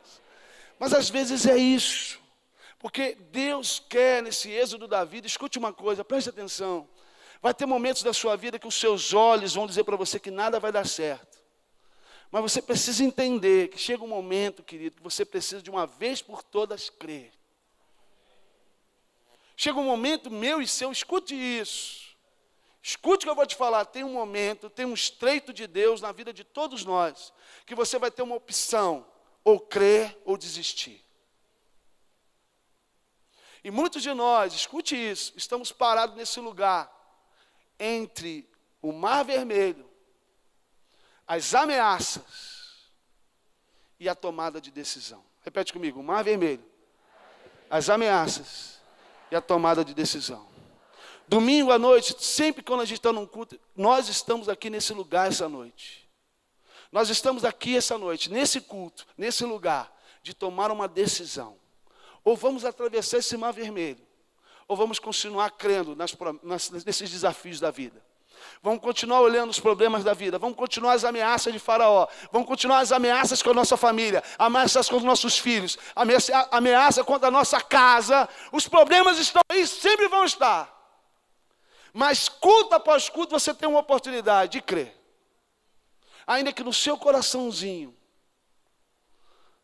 A: Mas às vezes é isso. Porque Deus quer nesse êxodo da vida, escute uma coisa, preste atenção. Vai ter momentos da sua vida que os seus olhos vão dizer para você que nada vai dar certo. Mas você precisa entender que chega um momento, querido, que você precisa de uma vez por todas crer. Chega um momento meu e seu, escute isso. Escute o que eu vou te falar. Tem um momento, tem um estreito de Deus na vida de todos nós, que você vai ter uma opção, ou crer ou desistir. E muitos de nós, escute isso, estamos parados nesse lugar, entre o Mar Vermelho as ameaças e a tomada de decisão. Repete comigo, o mar vermelho, as ameaças e a tomada de decisão. Domingo à noite, sempre quando a gente está num culto, nós estamos aqui nesse lugar essa noite. Nós estamos aqui essa noite, nesse culto, nesse lugar, de tomar uma decisão. Ou vamos atravessar esse mar vermelho, ou vamos continuar crendo nesses desafios da vida. Vamos continuar olhando os problemas da vida, vamos continuar as ameaças de Faraó, vamos continuar as ameaças com a nossa família, ameaças contra os nossos filhos, ameaça contra a nossa casa. Os problemas estão aí, sempre vão estar. Mas culto após culto você tem uma oportunidade de crer. Ainda que no seu coraçãozinho,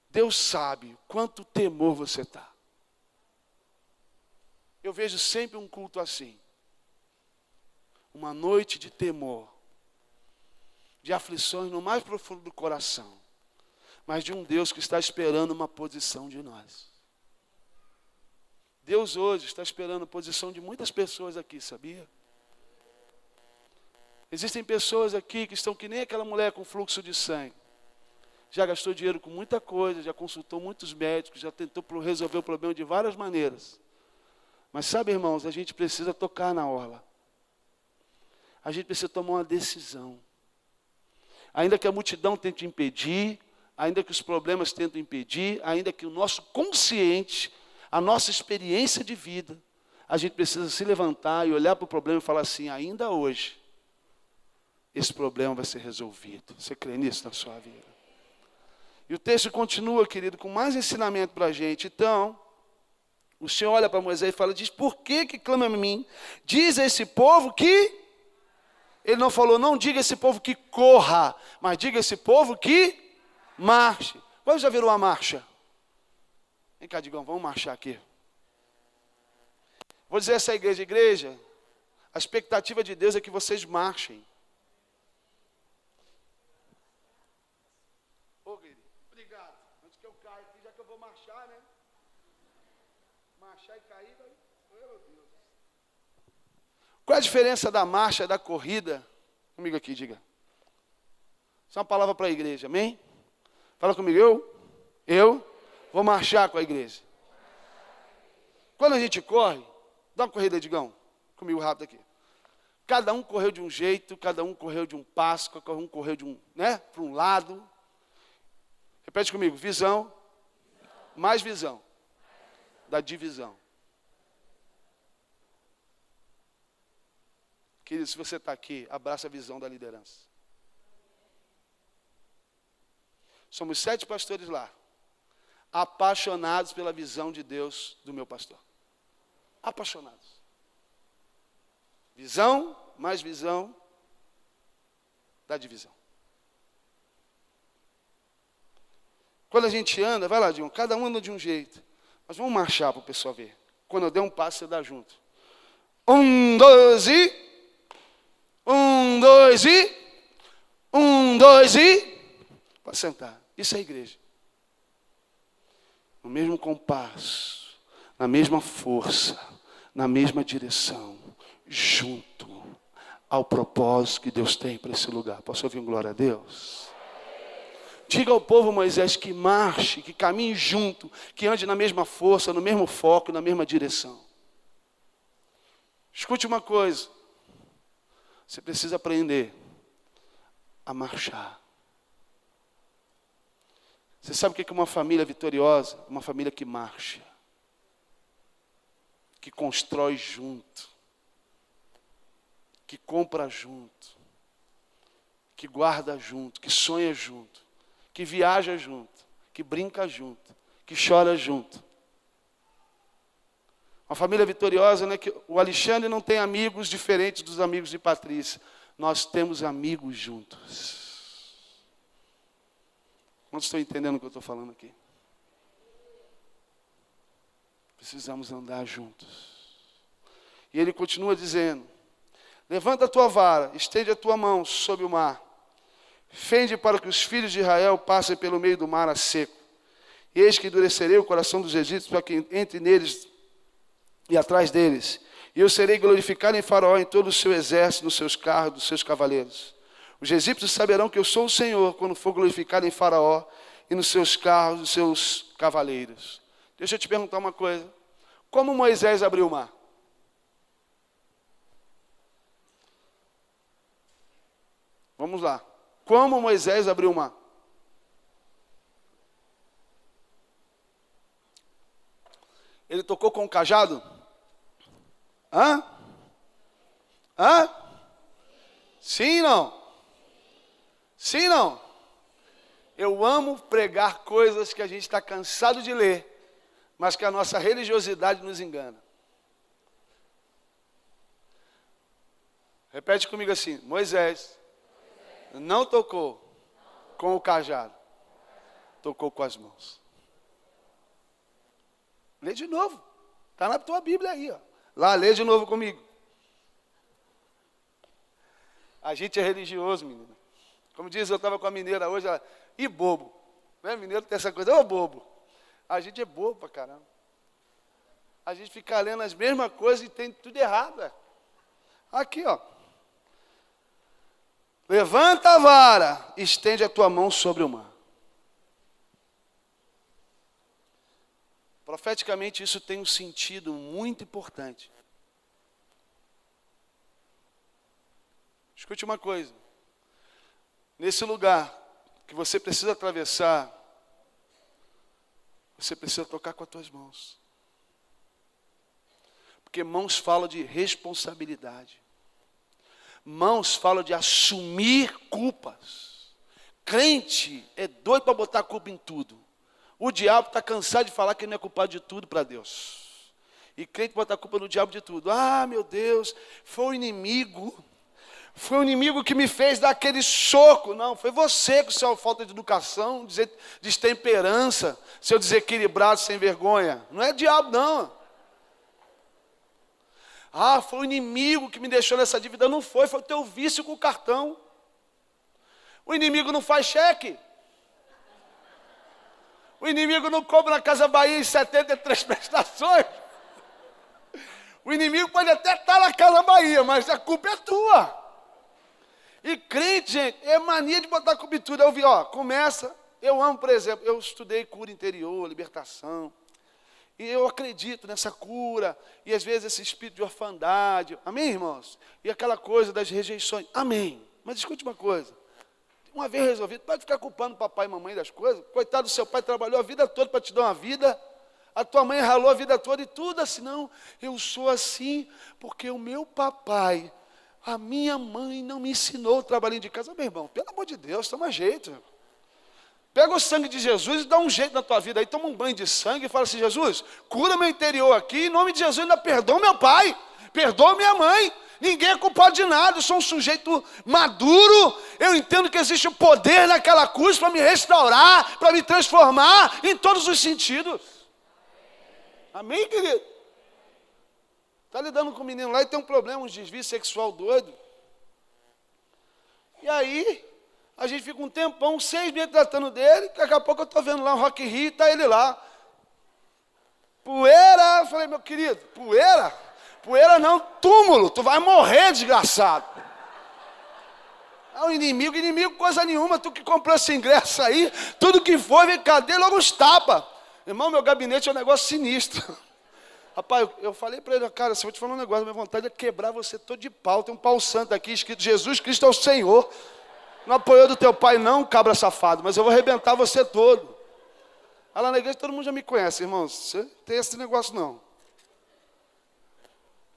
A: Deus sabe quanto temor você está. Eu vejo sempre um culto assim. Uma noite de temor, de aflições no mais profundo do coração, mas de um Deus que está esperando uma posição de nós. Deus hoje está esperando a posição de muitas pessoas aqui, sabia? Existem pessoas aqui que estão que nem aquela mulher com fluxo de sangue. Já gastou dinheiro com muita coisa, já consultou muitos médicos, já tentou resolver o problema de várias maneiras. Mas sabe, irmãos, a gente precisa tocar na orla. A gente precisa tomar uma decisão. Ainda que a multidão tente impedir, ainda que os problemas tentem impedir, ainda que o nosso consciente, a nossa experiência de vida, a gente precisa se levantar e olhar para o problema e falar assim, ainda hoje, esse problema vai ser resolvido. Você crê nisso na sua vida? E o texto continua, querido, com mais ensinamento para a gente. Então, o Senhor olha para Moisés e fala, diz, por que clama a mim? Diz a esse povo que... Ele não falou, não diga a esse povo que corra, mas diga a esse povo que marche. Quando já virou a marcha? Vem cá, Digão, vamos marchar aqui. Vou dizer essa igreja, a expectativa de Deus é que vocês marchem. Ô, querido, obrigado. Antes que eu caia aqui, já que eu vou marchar, né? Marchar e cair, vai... Meu Deus. Qual é a diferença da marcha e da corrida? Comigo aqui, diga. Isso é uma palavra para a igreja, amém? Fala comigo, eu vou marchar com a igreja. Quando a gente corre, dá uma corrida, Digão, comigo rápido aqui. Cada um correu de um jeito, cada um correu de um passo, cada um correu de para um lado. Repete comigo, visão, mais visão, da divisão. Querido, se você está aqui, abraça a visão da liderança. Somos 7 pastores lá, apaixonados pela visão de Deus do meu pastor. Apaixonados. Visão, mais visão da divisão. Quando a gente anda, vai lá, Dilma, cada um anda de um jeito. Mas vamos marchar para o pessoal ver. Quando eu der um passo, você dá junto. 1, 2 e... 1, 2 e... 1, 2 e... Pode sentar. Isso é igreja. No mesmo compasso, na mesma força, na mesma direção, junto ao propósito que Deus tem para esse lugar. Posso ouvir um glória a Deus? Diga ao povo, Moisés, que marche, que caminhe junto, que ande na mesma força, no mesmo foco, na mesma direção. Escute uma coisa. Você precisa aprender a marchar. Você sabe o que é uma família vitoriosa? Uma família que marcha. Que constrói junto. Que compra junto. Que guarda junto. Que sonha junto. Que viaja junto. Que brinca junto. Que chora junto. Uma família vitoriosa, né? Que o Alexandre não tem amigos diferentes dos amigos de Patrícia. Nós temos amigos juntos. Quantos estão entendendo o que eu estou falando aqui? Precisamos andar juntos. E ele continua dizendo, levanta a tua vara, estende a tua mão sobre o mar. Fende para que os filhos de Israel passem pelo meio do mar a seco. E eis que endurecerei o coração dos egípcios para que entre neles e atrás deles. E eu serei glorificado em Faraó, em todo o seu exército, nos seus carros, dos seus cavaleiros.
B: Os egípcios saberão que eu sou o Senhor quando for glorificado em Faraó e nos seus carros, nos seus cavaleiros. Deixa eu te perguntar uma coisa. Como Moisés abriu o mar? Vamos lá. Como Moisés abriu o mar? Ele tocou com o cajado? Hã? Hã? Sim, não? Sim, não? Eu amo pregar coisas que a gente está cansado de ler, mas que a nossa religiosidade nos engana. Repete comigo assim: Moisés não tocou com o cajado, tocou com as mãos. Lê de novo. Está na tua Bíblia aí, ó. Lá, lê de novo comigo. A gente é religioso, menina. Como diz, eu estava com a mineira hoje, ela, e bobo. Né? Mineiro tem essa coisa, ô bobo. A gente é bobo pra caramba. A gente fica lendo as mesmas coisas e tem tudo errado. É. Aqui, ó. Levanta a vara, estende a tua mão sobre o mar. Profeticamente, isso tem um sentido muito importante. Escute uma coisa. Nesse lugar que você precisa atravessar, você precisa tocar com as tuas mãos. Porque mãos falam de responsabilidade. Mãos falam de assumir culpas. Crente é doido para botar culpa em tudo. O diabo está cansado de falar que ele não é culpado de tudo para Deus. E crente bota a culpa no diabo de tudo. Ah, meu Deus, foi o inimigo. Foi o inimigo que me fez dar aquele soco. Não, foi você com sua falta de educação, destemperança, seu desequilibrado, sem vergonha. Não é diabo, não. Ah, foi o inimigo que me deixou nessa dívida. Não foi, foi o teu vício com o cartão. O inimigo não faz cheque. O inimigo não cobra na Casa Bahia em 73 prestações. O inimigo pode até estar na Casa Bahia, mas a culpa é tua. E crente, gente, é mania de botar culpa em tudo. Eu vi, ó, começa, eu amo, por exemplo, eu estudei cura interior, libertação. E eu acredito nessa cura, e às vezes esse espírito de orfandade. Amém, irmãos? E aquela coisa das rejeições. Amém. Mas escute uma coisa. Uma vez resolvido, pode ficar culpando papai e mamãe das coisas. Coitado do seu pai, trabalhou a vida toda para te dar uma vida. A tua mãe ralou a vida toda e tudo assim. Não, eu sou assim porque o meu papai, a minha mãe não me ensinou o trabalhinho de casa. Meu irmão, pelo amor de Deus, toma jeito. Pega o sangue de Jesus e dá um jeito na tua vida. Aí toma um banho de sangue e fala assim: Jesus, cura meu interior aqui. Em nome de Jesus, ainda perdoa meu pai. Perdoa minha mãe. Ninguém é culpado de nada, eu sou um sujeito maduro, eu entendo que existe um poder naquela cruz para me restaurar, para me transformar em todos os sentidos. Amém, querido? Está lidando com um menino lá e tem um problema, um desvio sexual doido. E aí, a gente fica um tempão, 6 meses tratando dele, daqui a pouco eu estou vendo lá um Rock in Rio e está ele lá. Poeira, eu falei, meu querido, poeira? Poeira não, túmulo, tu vai morrer, desgraçado. Ah, o inimigo coisa nenhuma, tu que comprou esse ingresso aí, tudo que foi, vem cadê, logo os tapa. Irmão, meu gabinete é um negócio sinistro. Rapaz, eu falei para ele, cara, se eu vou te falar um negócio, minha vontade é quebrar você todo de pau. Tem um pau santo aqui, escrito Jesus Cristo é o Senhor. Não apoiou do teu pai não, cabra safado, mas eu vou arrebentar você todo. Ah, lá na igreja todo mundo já me conhece, irmãos, você tem esse negócio não.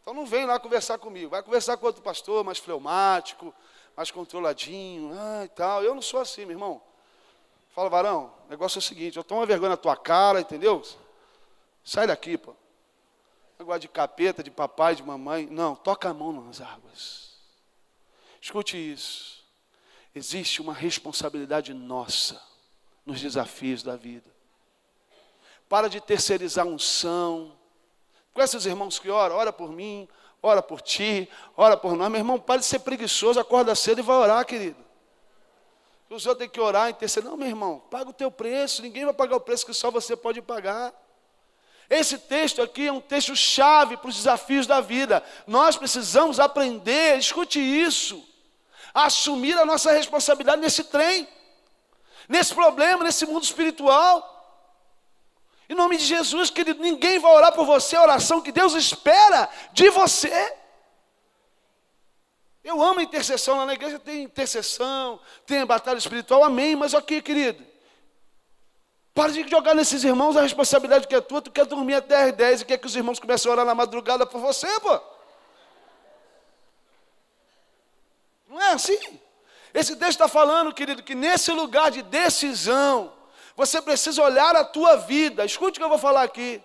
B: Então não vem lá conversar comigo, vai conversar com outro pastor, mais fleumático, mais controladinho, e tal. Eu não sou assim, meu irmão. Fala, varão, o negócio é o seguinte, eu tomo uma vergonha na tua cara, entendeu? Sai daqui, pô. Negócio de capeta, de papai, de mamãe. Não, toca a mão nas águas. Escute isso. Existe uma responsabilidade nossa nos desafios da vida. Para de terceirizar a unção. Conhece os irmãos que oram? Ora por mim, ora por ti, ora por nós. Meu irmão, para de ser preguiçoso, acorda cedo e vai orar, querido. Os outros têm que orar, interceder. Não, meu irmão, paga o teu preço. Ninguém vai pagar o preço que só você pode pagar. Esse texto aqui é um texto chave para os desafios da vida. Nós precisamos aprender, escute isso, a assumir a nossa responsabilidade nesse trem, nesse problema, nesse mundo espiritual. Em nome de Jesus, querido, ninguém vai orar por você a oração que Deus espera de você. Eu amo a intercessão, lá na igreja tem intercessão, tem batalha espiritual, amém, mas aqui, querido, para de jogar nesses irmãos a responsabilidade que é tua. Tu quer dormir até às 10 e quer que os irmãos comecem a orar na madrugada por você, pô. Não é assim? Esse texto está falando, querido, que nesse lugar de decisão, você precisa olhar a tua vida. Escute o que eu vou falar aqui.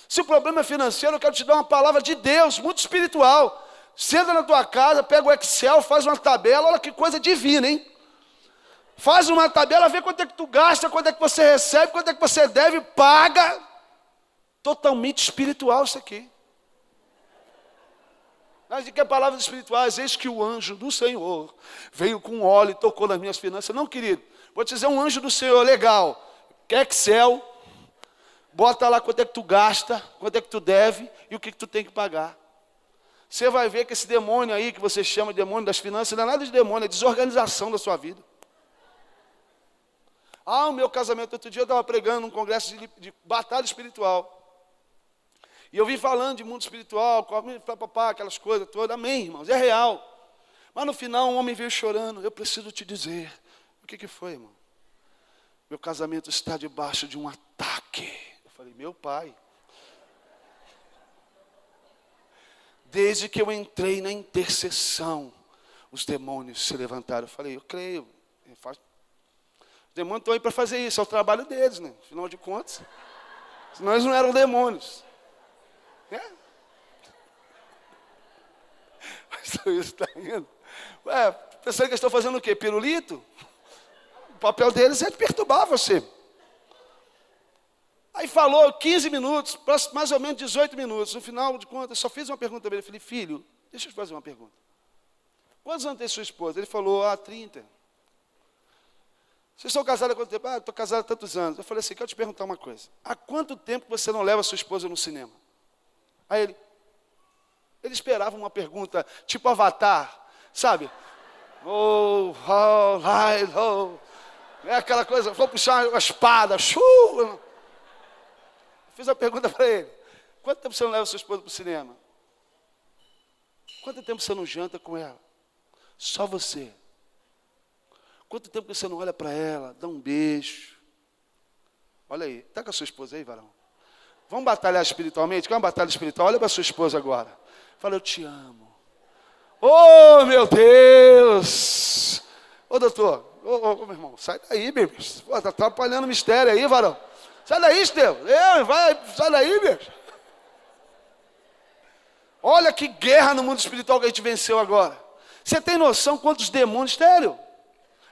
B: Se o problema é financeiro, eu quero te dar uma palavra de Deus, muito espiritual. Senta na tua casa, pega o Excel, faz uma tabela, olha que coisa divina, hein? Faz uma tabela, vê quanto é que tu gasta, quanto é que você recebe, quanto é que você deve, paga. Totalmente espiritual isso aqui. Mas de que palavras espirituais? Eis que o anjo do Senhor veio com óleo e tocou nas minhas finanças. Não, querido, vou te dizer um anjo do Senhor, legal. Excel, bota lá quanto é que tu gasta, quanto é que tu deve e o que tu tem que pagar. Você vai ver que esse demônio aí, que você chama de demônio das finanças, não é nada de demônio, é desorganização da sua vida. O meu casamento, outro dia eu estava pregando num congresso de batalha espiritual. E eu vim falando de mundo espiritual, aquelas coisas todas, amém, irmãos, é real. Mas no final um homem veio chorando, eu preciso te dizer. O que foi, irmão? Meu casamento está debaixo de um ataque. Eu falei, meu pai. Desde que eu entrei na intercessão, os demônios se levantaram. Eu falei, eu creio. Os demônios estão aí para fazer isso, é o trabalho deles, né? Afinal de contas, senão eles não eram demônios. Mas isso está indo. Pensando que eles estão fazendo o quê? Pirulito? O papel deles é perturbar você. Aí falou 15 minutos, mais ou menos 18 minutos. No final de contas, eu só fiz uma pergunta para ele. Eu falei, filho, deixa eu te fazer uma pergunta. Quantos anos tem sua esposa? Ele falou, 30. Vocês estão casados há quanto tempo? Estou casado há tantos anos. Eu falei assim, quero te perguntar uma coisa. Há quanto tempo você não leva sua esposa no cinema? Aí ele esperava uma pergunta, tipo Avatar, sabe? É aquela coisa, vou puxar uma espada, Fiz a pergunta para ele, quanto tempo você não leva sua esposa para o cinema? Quanto tempo você não janta com ela? Só você. Quanto tempo você não olha para ela, dá um beijo? Olha aí, está com a sua esposa aí, varão? Vamos batalhar espiritualmente? Quer uma batalha espiritual? Olha para a sua esposa agora. Fala, eu te amo. Oh, meu Deus! Ô, doutor, meu irmão, sai daí, bebê. Está atrapalhando o mistério aí, varão. Sai daí, Estevão. Sai daí, bicho. Olha que guerra no mundo espiritual que a gente venceu agora. Você tem noção quantos demônios, sério?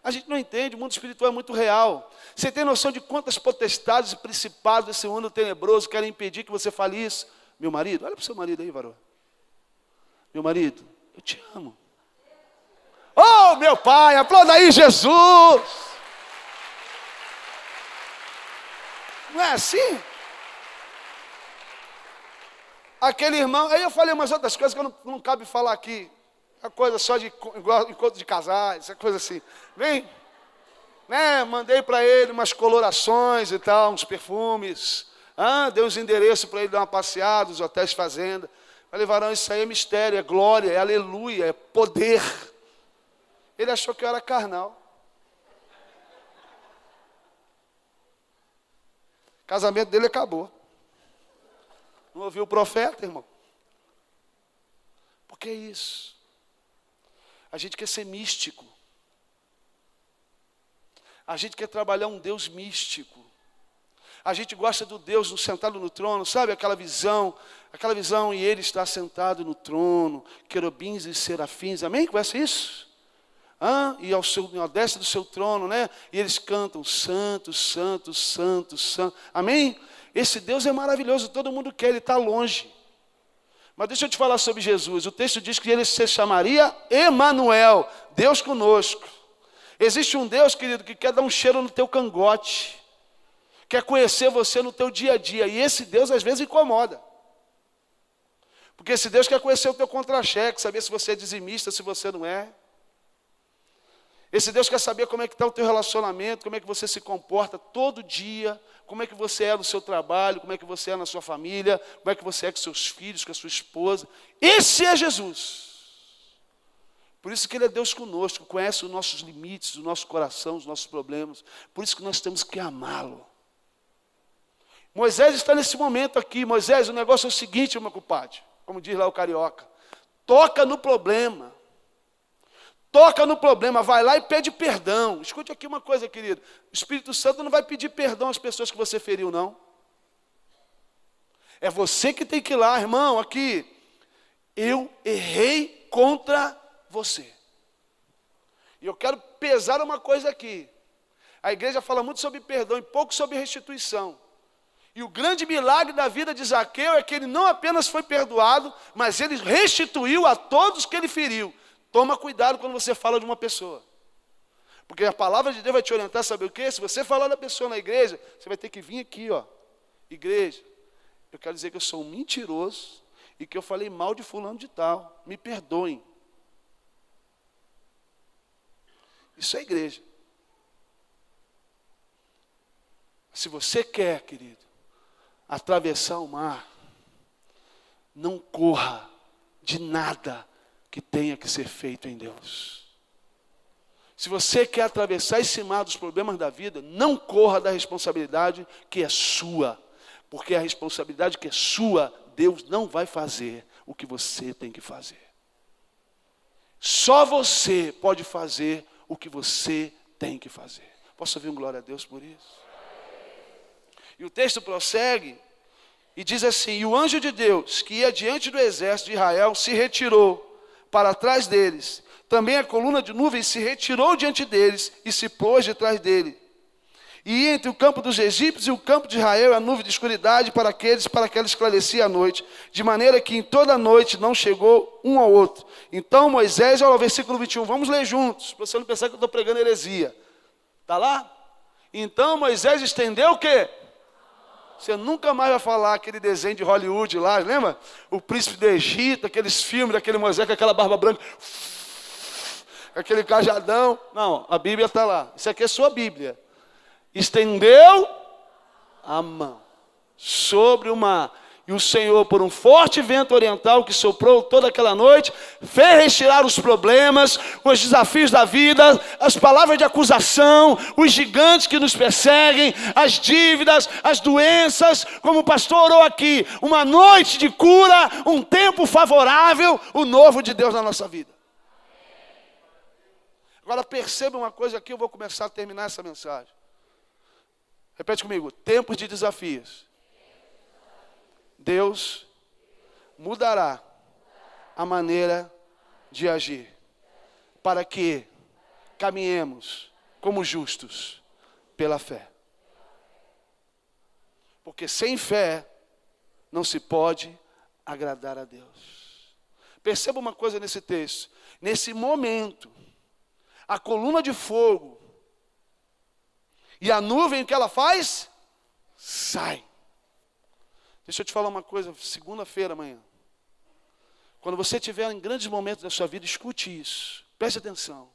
B: A gente não entende, o mundo espiritual é muito real. Você tem noção de quantas potestades e principados desse mundo tenebroso querem impedir que você fale isso? Meu marido, olha para o seu marido aí, varão. Meu marido, eu te amo. Oh, meu pai, aplauda aí, Jesus! Não é assim? Aquele irmão, aí eu falei umas outras coisas que não cabe falar aqui. É coisa só de encontro de casais, é coisa assim. Vem, né? Mandei para ele umas colorações e tal, uns perfumes. Dei uns endereços para ele dar uma passeada, os hotéis fazenda. Falei, varão, isso aí é mistério, é glória, é aleluia, é poder. Ele achou que eu era carnal. O casamento dele acabou. Não ouviu o profeta, irmão? Por que isso? A gente quer ser místico. A gente quer trabalhar um Deus místico. A gente gosta do Deus sentado no trono, sabe aquela visão, e ele está sentado no trono, querubins e serafins, amém? Conhece isso? E ao destra do seu trono, né? E eles cantam, santo, santo, santo, santo, amém? Esse Deus é maravilhoso, todo mundo quer, ele está longe. Mas deixa eu te falar sobre Jesus. O texto diz que ele se chamaria Emanuel, Deus conosco. Existe um Deus, querido, que quer dar um cheiro no teu cangote. Quer conhecer você no teu dia a dia. E esse Deus às vezes incomoda. Porque esse Deus quer conhecer o teu contra-cheque, saber se você é dizimista, se você não é. Esse Deus quer saber como é que está o teu relacionamento, como é que você se comporta todo dia, como é que você é no seu trabalho, como é que você é na sua família, como é que você é com seus filhos, com a sua esposa. Esse é Jesus. Por isso que Ele é Deus conosco, conhece os nossos limites, o nosso coração, os nossos problemas. Por isso que nós temos que amá-lo. Moisés está nesse momento aqui. Moisés, o negócio é o seguinte, meu compadre, como diz lá o carioca. Toca no problema. Toca no problema, vai lá e pede perdão. Escute aqui uma coisa, querido. O Espírito Santo não vai pedir perdão às pessoas que você feriu, não. É você que tem que ir lá, irmão, aqui. Eu errei contra você. E eu quero pesar uma coisa aqui. A igreja fala muito sobre perdão e pouco sobre restituição. E o grande milagre da vida de Zaqueu é que ele não apenas foi perdoado, mas ele restituiu a todos que ele feriu. Toma cuidado quando você fala de uma pessoa. Porque a palavra de Deus vai te orientar a saber o quê? Se você falar da pessoa na igreja, você vai ter que vir aqui, ó. Igreja, eu quero dizer que eu sou um mentiroso e que eu falei mal de fulano de tal. Me perdoem. Isso é igreja. Se você quer, querido, atravessar o mar, não corra de nada que tenha que ser feito em Deus. Se você quer atravessar esse mar dos problemas da vida, não corra da responsabilidade que é sua, porque a responsabilidade que é sua, Deus não vai fazer o que você tem que fazer. Só você pode fazer o que você tem que fazer. Posso ouvir um glória a Deus por isso? E o texto prossegue e diz assim: e o anjo de Deus, que ia diante do exército de Israel, se retirou para trás deles. Também a coluna de nuvem se retirou diante deles e se pôs detrás dele. E entre o campo dos egípcios e o campo de Israel a nuvem de escuridade para que ela esclarecia a noite, de maneira que em toda a noite não chegou um ao outro. Então Moisés, olha o versículo 21, vamos ler juntos, para você não pensar que eu estou pregando heresia. Está lá? Então Moisés estendeu o quê? Você nunca mais vai falar aquele desenho de Hollywood lá, lembra? O príncipe do Egito, aqueles filmes daquele Moisés com aquela barba branca, aquele cajadão. Não, a Bíblia está lá. Isso aqui é sua Bíblia. Estendeu a mão sobre o mar. E o Senhor, por um forte vento oriental que soprou toda aquela noite, fez retirar os problemas, os desafios da vida, as palavras de acusação, os gigantes que nos perseguem, as dívidas, as doenças, como o pastor orou aqui, uma noite de cura, um tempo favorável, o novo de Deus na nossa vida. Agora perceba uma coisa aqui, eu vou começar a terminar essa mensagem. Repete comigo, tempos de desafios. Deus mudará a maneira de agir, para que caminhemos como justos pela fé. Porque sem fé não se pode agradar a Deus. Perceba uma coisa nesse texto. Nesse momento, a coluna de fogo e a nuvem, o que ela faz? Sai. Deixa eu te falar uma coisa, segunda-feira amanhã. Quando você estiver em grandes momentos da sua vida, escute isso. Preste atenção.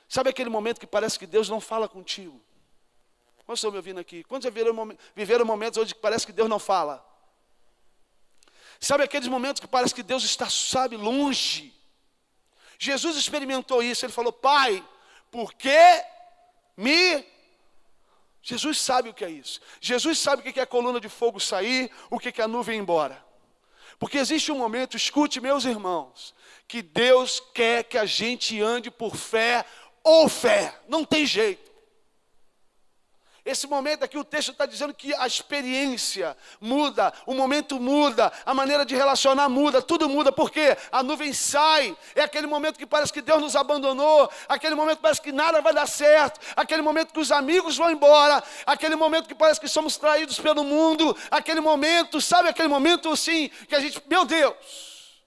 B: Sabe aquele momento que parece que Deus não fala contigo? Quantos estão me ouvindo aqui? Quantos já viveram momentos onde parece que Deus não fala? Sabe aqueles momentos que parece que Deus está, sabe, longe? Jesus experimentou isso. Ele falou, Pai, por que me... Jesus sabe o que é isso. Jesus sabe o que é a coluna de fogo sair, o que é a nuvem ir embora. Porque existe um momento, escute meus irmãos, que Deus quer que a gente ande por fé ou fé. Não tem jeito. Esse momento aqui, o texto está dizendo que a experiência muda, o momento muda, a maneira de relacionar muda, tudo muda, porque a nuvem sai, é aquele momento que parece que Deus nos abandonou, aquele momento que parece que nada vai dar certo, aquele momento que os amigos vão embora, aquele momento que parece que somos traídos pelo mundo, aquele momento, sabe aquele momento assim, que a gente, meu Deus.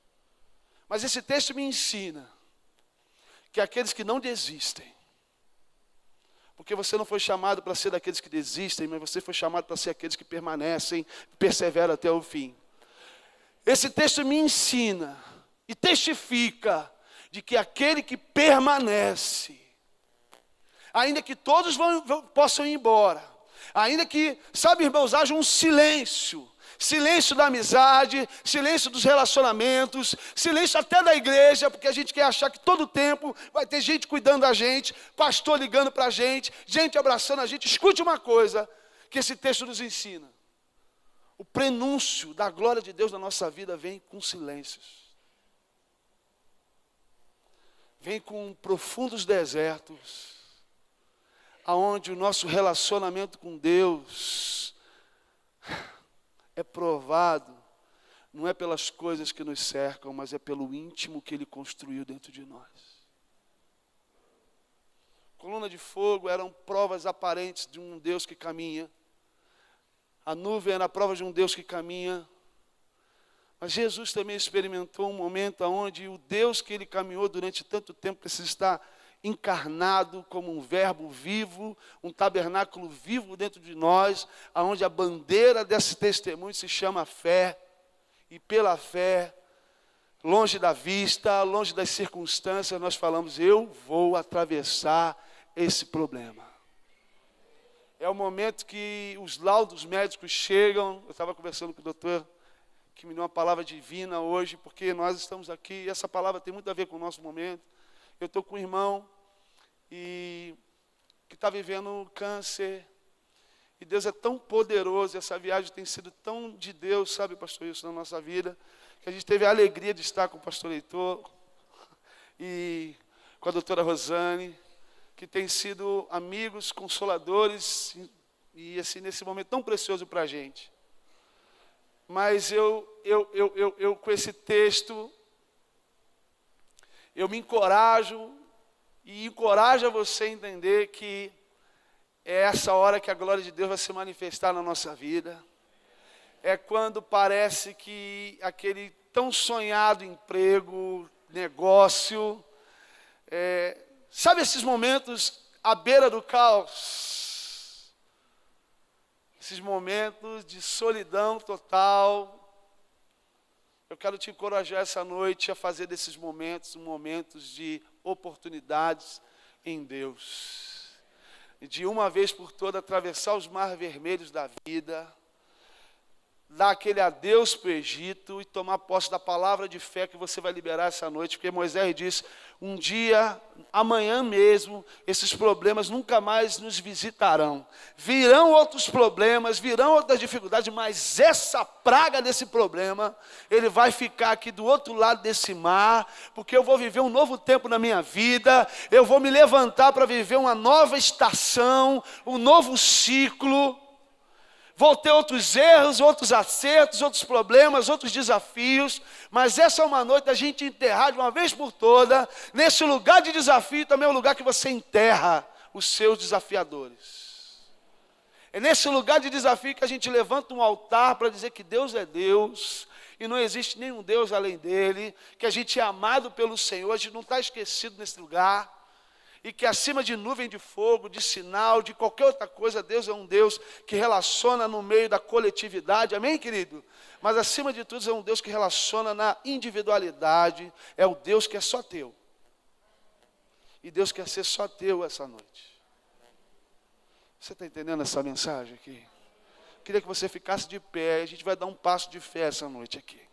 B: Mas esse texto me ensina que aqueles que não desistem, porque você não foi chamado para ser daqueles que desistem, mas você foi chamado para ser aqueles que permanecem, perseveram até o fim. Esse texto me ensina e testifica de que aquele que permanece ainda que todos possam ir embora, ainda que, sabe, irmãos, haja um silêncio, silêncio da amizade, silêncio dos relacionamentos, silêncio até da igreja, porque a gente quer achar que todo tempo vai ter gente cuidando da gente, pastor ligando para a gente abraçando a gente. Escute uma coisa que esse texto nos ensina: o prenúncio da glória de Deus na nossa vida vem com silêncios, vem com profundos desertos, aonde o nosso relacionamento com Deus é provado, não é pelas coisas que nos cercam, mas é pelo íntimo que Ele construiu dentro de nós. Coluna de fogo eram provas aparentes de um Deus que caminha. A nuvem era a prova de um Deus que caminha. Mas Jesus também experimentou um momento onde o Deus que Ele caminhou durante tanto tempo precisa estar encarnado como um verbo vivo, um tabernáculo vivo dentro de nós, onde a bandeira desse testemunho se chama fé, e pela fé, longe da vista, longe das circunstâncias, nós falamos: eu vou atravessar esse problema. É o momento que os laudos médicos chegam. Eu estava conversando com o doutor, que me deu uma palavra divina hoje, porque nós estamos aqui, e essa palavra tem muito a ver com o nosso momento. Eu estou com um irmão que está vivendo câncer, e Deus é tão poderoso, essa viagem tem sido tão de Deus, sabe, pastor, isso na nossa vida, que a gente teve a alegria de estar com o pastor Heitor e com a doutora Rosane, que têm sido amigos, consoladores, e assim, nesse momento tão precioso para a gente. Mas eu com esse texto, eu me encorajo e encorajo você a entender que é essa hora que a glória de Deus vai se manifestar na nossa vida. É quando parece que aquele tão sonhado emprego, negócio, sabe esses momentos à beira do caos? Esses momentos de solidão total. Eu quero te encorajar essa noite a fazer desses momentos momentos de oportunidades em Deus. E de uma vez por todas atravessar os mares vermelhos da vida, dar aquele adeus para o Egito e tomar posse da palavra de fé que você vai liberar essa noite, porque Moisés disse: um dia, amanhã mesmo, esses problemas nunca mais nos visitarão. Virão outros problemas, virão outras dificuldades, mas essa praga desse problema, ele vai ficar aqui do outro lado desse mar, porque eu vou viver um novo tempo na minha vida, eu vou me levantar para viver uma nova estação, um novo ciclo. Vou ter outros erros, outros acertos, outros problemas, outros desafios, mas essa é uma noite da gente enterrar de uma vez por toda, nesse lugar de desafio também é o lugar que você enterra os seus desafiadores. É nesse lugar de desafio que a gente levanta um altar para dizer que Deus é Deus, e não existe nenhum Deus além dele, que a gente é amado pelo Senhor, a gente não está esquecido nesse lugar. E que acima de nuvem de fogo, de sinal, de qualquer outra coisa, Deus é um Deus que relaciona no meio da coletividade, amém, querido? Mas acima de tudo é um Deus que relaciona na individualidade, é o Deus que é só teu. E Deus quer ser só teu essa noite. Você está entendendo essa mensagem aqui? Queria que você ficasse de pé, a gente vai dar um passo de fé essa noite aqui.